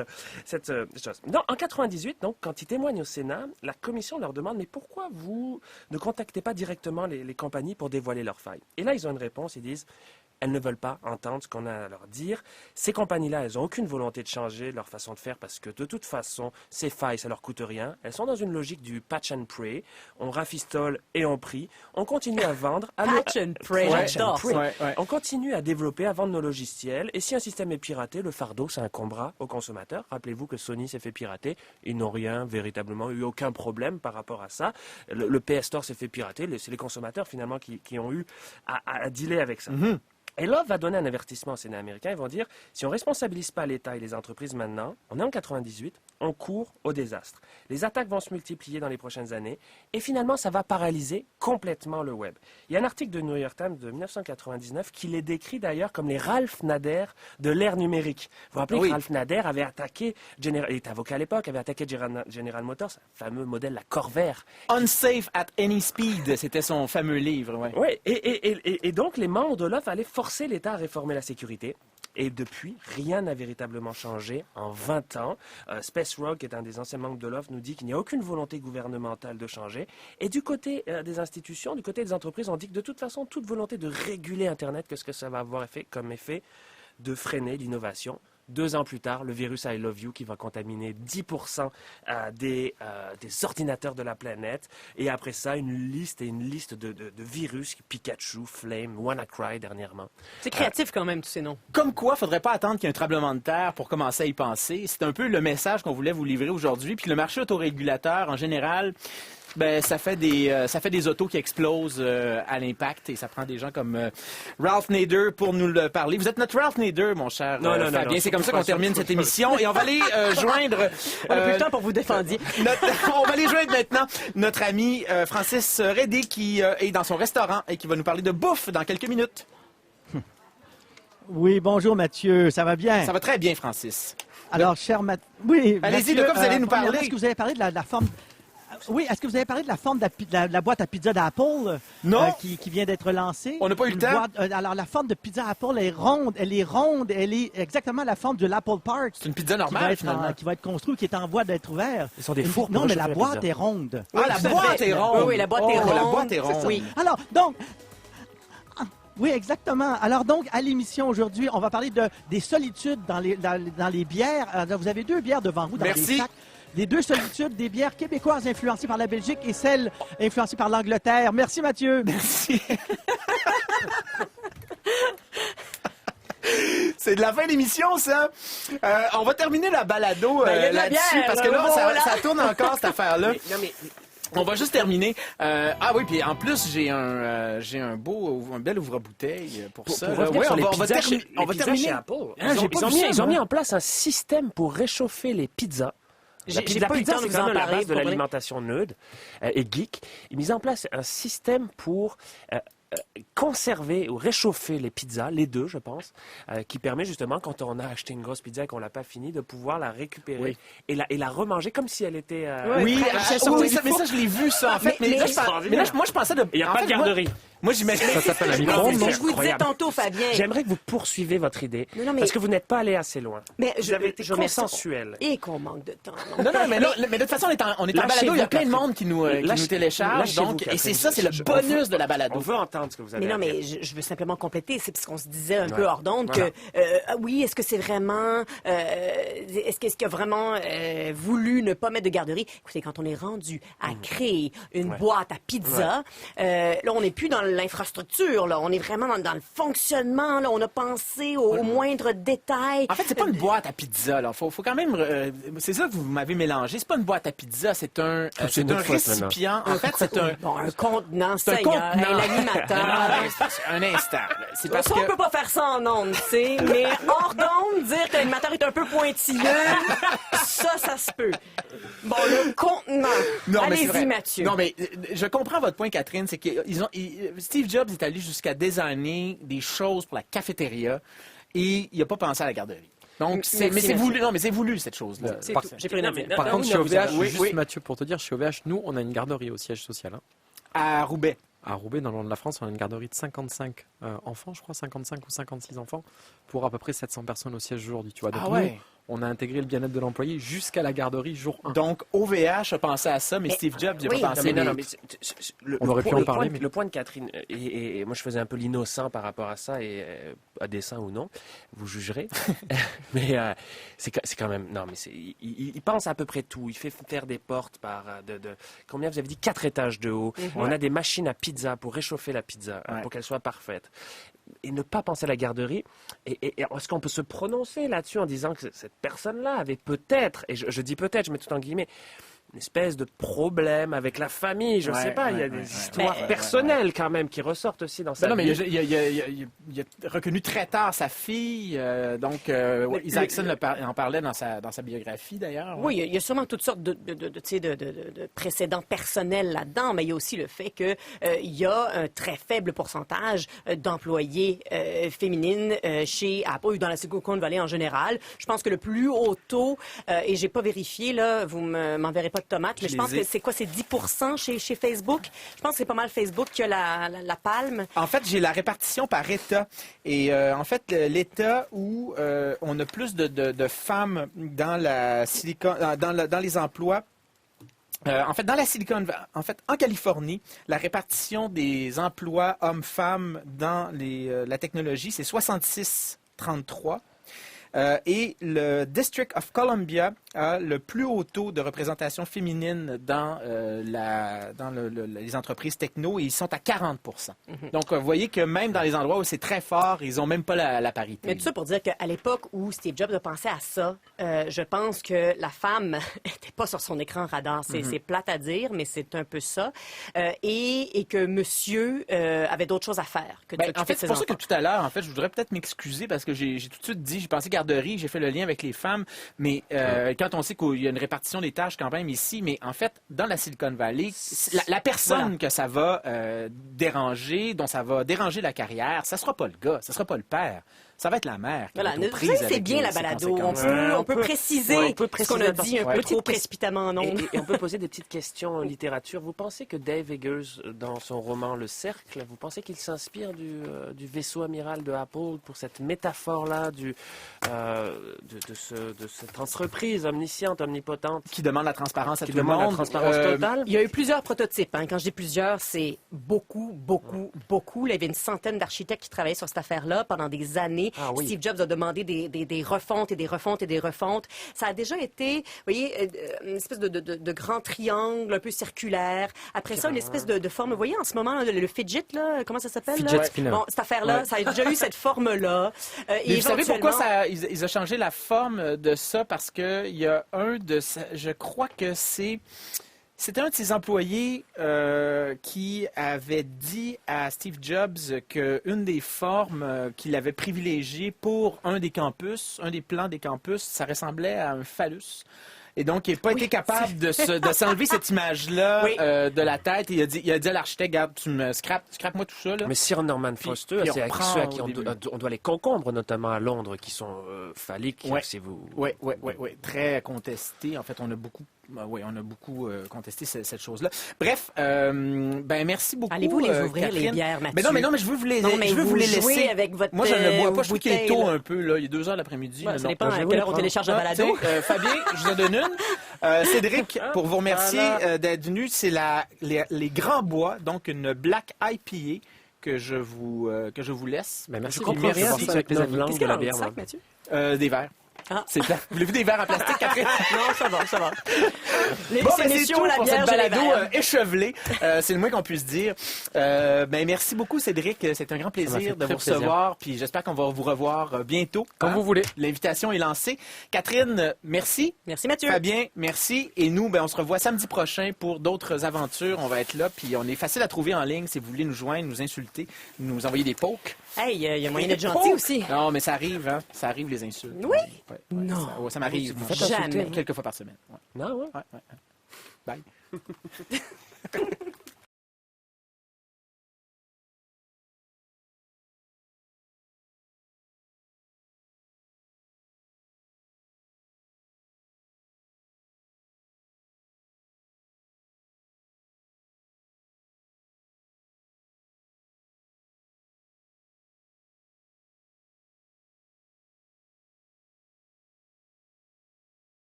Speaker 3: chose. Non, en 98, donc, quand ils témoignent au Sénat, la commission leur demande « Mais pourquoi vous ne contactez pas directement les compagnies pour dévoiler leurs failles ?» Et là, ils ont une réponse, ils disent « Elles ne veulent pas entendre ce qu'on a à leur dire. Ces compagnies-là, elles n'ont aucune volonté de changer leur façon de faire parce que de toute façon, ces failles, ça leur coûte rien. Elles sont dans une logique du patch and pray. On rafistole et on prie. On continue à vendre.
Speaker 2: Patch and pray, j'adore ça.
Speaker 3: On continue à développer, à vendre nos logiciels. Et si un système est piraté, le fardeau, ça incombera aux consommateurs. Rappelez-vous que Sony s'est fait pirater. Ils n'ont véritablement eu aucun problème par rapport à ça. Le PS Store s'est fait pirater. C'est les consommateurs, finalement, qui ont eu à dealer avec ça. Et là, va donner un avertissement au Sénat américain. Ils vont dire, si on ne responsabilise pas l'État et les entreprises maintenant, on est en 98, on court au désastre. Les attaques vont se multiplier dans les prochaines années et finalement, ça va paralyser complètement le web. Il y a un article de New York Times de 1999 qui les décrit d'ailleurs comme les Ralph Nader de l'ère numérique. Vous vous rappelez que Ralph Nader avait attaqué, il était avocat à l'époque, avait attaqué General Motors, un fameux modèle, la Corvair.
Speaker 1: Unsafe at any speed, c'était son fameux livre.
Speaker 3: Oui, et donc les membres de l'OFF allaient forcer l'État à réformer la sécurité. Et depuis, rien n'a véritablement changé en 20 ans. Space Rock, qui est un des anciens membres de l'OFF, nous dit qu'il n'y a aucune volonté gouvernementale de changer. Et du côté des institutions, du côté des entreprises, on dit que de toute façon, toute volonté de réguler Internet, qu'est-ce que ça va avoir comme effet de freiner l'innovation. 2 ans plus tard, le virus I Love You qui va contaminer 10% des ordinateurs de la planète. Et après ça, une liste de virus, Pikachu, Flame, WannaCry dernièrement.
Speaker 2: C'est créatif quand même, tous ces noms.
Speaker 1: Comme quoi, faudrait pas attendre qu'il y ait un tremblement de terre pour commencer à y penser. C'est un peu le message qu'on voulait vous livrer aujourd'hui. Puis le marché autorégulateur, en général, ça fait des autos qui explosent à l'impact et ça prend des gens comme Ralph Nader pour nous le parler. Vous êtes notre Ralph Nader, mon cher Fabien. C'est comme ça qu'on termine cette émission et on va aller joindre...
Speaker 2: On n'a plus le temps pour vous défendiez.
Speaker 1: On va aller joindre maintenant notre ami Francis Redé qui est dans son restaurant et qui va nous parler de bouffe dans quelques minutes.
Speaker 15: Oui, bonjour Mathieu, ça va bien?
Speaker 1: Ça va très bien, Francis.
Speaker 15: Alors, cher Mathieu... Oui,
Speaker 1: allez-y, de quoi vous allez nous parler?
Speaker 15: Est-ce que vous avez parlé de la forme... Oui, est-ce que vous avez parlé de la forme de la boîte à pizza d'Apple qui vient d'être lancée?
Speaker 1: On n'a pas eu le temps.
Speaker 15: Alors, la forme de pizza Apple est ronde. Elle est exactement la forme de l'Apple Park.
Speaker 1: C'est une pizza normale, finalement.
Speaker 15: Qui va être construite, qui est en voie d'être ouverte.
Speaker 3: Ils sont des fours
Speaker 15: Non, mais la boîte est ronde.
Speaker 1: La boîte est ronde.
Speaker 2: Oui, la boîte est ronde.
Speaker 1: La boîte est ronde.
Speaker 2: Oui.
Speaker 15: Alors, donc... Oui, exactement. Alors donc, à l'émission aujourd'hui, on va parler des solitudes dans les bières. Alors, vous avez 2 bières devant vous dans les sacs. Les 2 solitudes, des bières québécoises influencées par la Belgique et celles influencées par l'Angleterre. Merci Mathieu.
Speaker 1: Merci. C'est de la fin d'émission, ça. On va terminer la balado là-dessus parce que là, ça tourne encore, cette affaire-là. On va juste terminer. Oui, puis en plus, j'ai un bel ouvre-bouteille pour ça.
Speaker 3: On va terminer. Ils ont mis en place un système pour réchauffer les pizzas. La pizza, c'est quand même la base de l'alimentation neutre et geek. Ils ont mis en place un système pour conserver ou réchauffer les pizzas, les 2, je pense, qui permet justement, quand on a acheté une grosse pizza et qu'on l'a pas finie, de pouvoir la récupérer et la remanger comme si elle était...
Speaker 1: mais ça, je l'ai vu, ça, en fait. Mais moi, je pensais de...
Speaker 3: Il n'y a pas de garderie.
Speaker 1: Moi, j'imagine...
Speaker 3: Ça s'appelle un micro-ondes.
Speaker 2: C'est ce que je vous disais tantôt, Fabien.
Speaker 3: J'aimerais que vous poursuivez votre idée, parce que vous n'êtes pas allé assez loin.
Speaker 2: Mais
Speaker 3: vous avez été consensuel.
Speaker 2: Et qu'on manque de temps.
Speaker 1: Non, mais de toute façon, on est en balado, il y a plein de monde qui nous télécharge, et c'est ça, c'est le bonus de la balado.
Speaker 3: On veut entendre ce que vous avez
Speaker 2: à dire. Mais non, mais je veux simplement compléter, c'est parce qu'on se disait un peu hors d'onde que, oui, est-ce que c'est vraiment... est-ce qu'il a vraiment voulu ne pas mettre de garderie? Écoutez, quand on est rendu à créer une boîte à pizza, là, on n'est plus dans l'infrastructure, là. On est vraiment dans le fonctionnement, là. On a pensé aux moindres détails.
Speaker 1: En fait, c'est pas une boîte à pizza, là. Faut quand même... c'est ça que vous m'avez mélangé. C'est pas une boîte à pizza, c'est un récipient. En fait, c'est un...
Speaker 2: Bon, un contenant,
Speaker 1: c'est un contenant.
Speaker 2: L'animateur.
Speaker 1: Un instant. C'est parce
Speaker 2: on peut pas faire ça en ondes, tu sais. Mais hors d'onde, dire que l'animateur est un peu pointilleux, ça se peut. Bon, le contenant. Allez-y, Mathieu.
Speaker 1: Non, mais je comprends votre point, Catherine. C'est que Steve Jobs est allé jusqu'à designer des choses pour la cafétéria et il n'a pas pensé à la garderie. Donc, c'est voulu. Non, mais c'est voulu, cette chose-là.
Speaker 2: J'ai pris une note.
Speaker 4: Par contre, chez OVH, juste Mathieu, pour te dire, chez OVH, nous, on a une garderie au siège social.
Speaker 1: À Roubaix.
Speaker 4: À Roubaix, dans le nord de la France, on a une garderie de 55 enfants, je crois, 55 ou 56 enfants, pour à peu près 700 personnes au siège aujourd'hui. Tu vois. Donc nous, on a intégré le bien-être de l'employé jusqu'à la garderie jour 1.
Speaker 1: Donc OVH a pensé à ça, mais Steve Jobs n'a pas pensé.
Speaker 4: On aurait pu en parler.
Speaker 3: Le point de Catherine, et moi je faisais un peu l'innocent par rapport à ça, et à dessein ou non, vous jugerez. Mais c'est quand même... Non, mais il pense à peu près tout. Il fait faire des portes par... combien vous avez dit? 4 étages de haut. On a des machines à pizza pour réchauffer la pizza, pour qu'elle soit parfaite. Et ne pas penser à la garderie. Et est-ce qu'on peut se prononcer là-dessus en disant que cette personne-là avait peut-être, et je dis peut-être, je mets tout en guillemets, une espèce de problème avec la famille, je sais pas, il y a des histoires personnelles quand même qui ressortent aussi dans sa vie.
Speaker 1: Non, mais il a reconnu très tard sa fille, donc Isaacson en parlait dans sa biographie d'ailleurs.
Speaker 2: Oui, il y a sûrement toutes sortes de précédents personnels là-dedans, mais il y a aussi le fait qu'il y a un très faible pourcentage d'employés féminines chez Apple ou dans la Silicon Valley en général. Je pense que le plus haut taux, et j'ai pas vérifié, là, vous m'enverrez pas pas de tomates, mais je pense
Speaker 1: les ai.
Speaker 2: que c'est quoi? C'est 10% chez Facebook? Je pense que c'est pas mal Facebook qui a la palme.
Speaker 1: En fait, j'ai la répartition par État. Et en fait, l'État où on a plus de femmes dans dans les emplois. En fait, en Californie, la répartition des emplois hommes-femmes dans la technologie, c'est 66-33. Et le District of Columbia a le plus haut taux de représentation féminine dans les entreprises techno, et ils sont à 40 %. Donc, vous voyez que même dans les endroits où c'est très fort, ils n'ont même pas la parité.
Speaker 2: Mais tout ça pour dire qu'à l'époque où Steve Jobs a pensé à ça, je pense que la femme n'était pas sur son écran radar. C'est plate à dire, mais c'est un peu ça. Et que monsieur avait d'autres choses à faire que de s'occuper
Speaker 1: en fait,
Speaker 2: de
Speaker 1: c'est
Speaker 2: ses
Speaker 1: pour ça
Speaker 2: enfants.
Speaker 1: que tout à l'heure, en fait, je voudrais peut-être m'excuser parce que j'ai tout de suite dit, j'ai pensé garderie, j'ai fait le lien avec les femmes, mais quand on sait qu'il y a une répartition des tâches quand même ici, mais en fait, dans la Silicon Valley, la personne que ça va déranger, dont ça va déranger la carrière, ça sera pas le gars, ça sera pas le père. Ça va être la mère qui va être aux prises
Speaker 2: C'est
Speaker 1: avec
Speaker 2: bien la
Speaker 1: ces
Speaker 2: balado.
Speaker 1: conséquences.
Speaker 2: On peut préciser ce qu'on a dit un peu trop précipitamment en ondes.
Speaker 3: Et on peut poser des petites questions en littérature. Vous pensez que Dave Eggers, dans son roman Le Cercle, vous pensez qu'il s'inspire du vaisseau amiral de Apple pour cette métaphore-là de cette entreprise omnisciente, omnipotente?
Speaker 1: Qui demande la transparence à tout le
Speaker 3: demande
Speaker 1: monde.
Speaker 3: la transparence totale?
Speaker 2: Il y a eu plusieurs prototypes. Quand je dis plusieurs, c'est beaucoup. Là, il y avait une centaine d'architectes qui travaillaient sur cette affaire-là pendant des années.
Speaker 3: Ah oui.
Speaker 2: Steve Jobs a demandé des refontes et des refontes et des refontes. Ça a déjà été, vous voyez, une espèce de grand triangle un peu circulaire. Après ça, une espèce de forme. Vous voyez, en ce moment, là, le fidget, là, comment ça s'appelle?
Speaker 4: Fidget spinner.
Speaker 2: Bon, cette affaire-là, ça a déjà eu cette forme-là.
Speaker 1: Mais vous savez pourquoi ils ont changé la forme de ça? Parce qu'il y a je crois que c'était un de ses employés qui avait dit à Steve Jobs qu'une des formes qu'il avait privilégiées pour un des plans des campus, ça ressemblait à un phallus. Et donc, il n'a pas été capable de s'enlever cette image-là de la tête. Et il a dit à l'architecte, regarde, tu me scrapes-moi tout ça. Là.
Speaker 3: Mais Sir Norman Foster,
Speaker 1: puis
Speaker 3: c'est avec
Speaker 1: reprend
Speaker 3: ceux à qui
Speaker 1: au
Speaker 3: on doit les concombres, notamment à Londres, qui sont phalliques.
Speaker 1: Oui, très contesté. En fait, on a beaucoup contesté cette chose-là. Bref, merci beaucoup.
Speaker 2: Allez-vous les ouvrir,
Speaker 1: Catherine.
Speaker 2: les bières, Mathieu?
Speaker 1: Mais non, mais je veux vous les laisser.
Speaker 2: Avec votre
Speaker 1: Moi, je ne bois pas. Je trouve qu'il est
Speaker 2: bouteille,
Speaker 1: tôt
Speaker 2: là.
Speaker 1: un peu. Là. Il est 2 heures l'après-midi.
Speaker 2: Ouais,
Speaker 1: là,
Speaker 2: ça
Speaker 1: non.
Speaker 2: dépend à quelle heure on télécharge la balado.
Speaker 1: Fabien, je vous en donne une. Cédric, pour vous remercier d'être venu, c'est les Grands Bois, donc une Black IPA que je vous laisse.
Speaker 4: Merci.
Speaker 3: Je comprends rien
Speaker 4: Merci.
Speaker 3: avec les langues
Speaker 2: Qu'est-ce
Speaker 3: de
Speaker 2: qu'il y a
Speaker 3: la
Speaker 2: dans le
Speaker 3: bière.
Speaker 2: sac, Mathieu?
Speaker 1: Des verres.
Speaker 2: Ah.
Speaker 1: C'est plat. Vous voulez-vous des verres en plastique, Catherine?
Speaker 2: Non, ça va.
Speaker 1: C'est tout pour cette balado échevelée. C'est le moins qu'on puisse dire. Merci beaucoup, Cédric. C'est un grand plaisir de vous recevoir. Puis j'espère qu'on va vous revoir bientôt.
Speaker 4: Comme vous voulez.
Speaker 1: L'invitation est lancée. Catherine, merci.
Speaker 2: Merci, Mathieu.
Speaker 1: Fabien, merci. Et nous, on se revoit samedi prochain pour d'autres aventures. On va être là. Puis on est facile à trouver en ligne si vous voulez nous joindre, nous insulter, nous envoyer des pokes.
Speaker 2: Hey, il y a moyen d'être gentil aussi.
Speaker 1: Non, mais ça arrive, hein. Ça arrive, les insultes.
Speaker 2: Oui?
Speaker 1: Non. Ça m'arrive.
Speaker 2: Jamais.
Speaker 1: Quelques fois par semaine. Ouais.
Speaker 3: Non, ouais.
Speaker 1: Bye.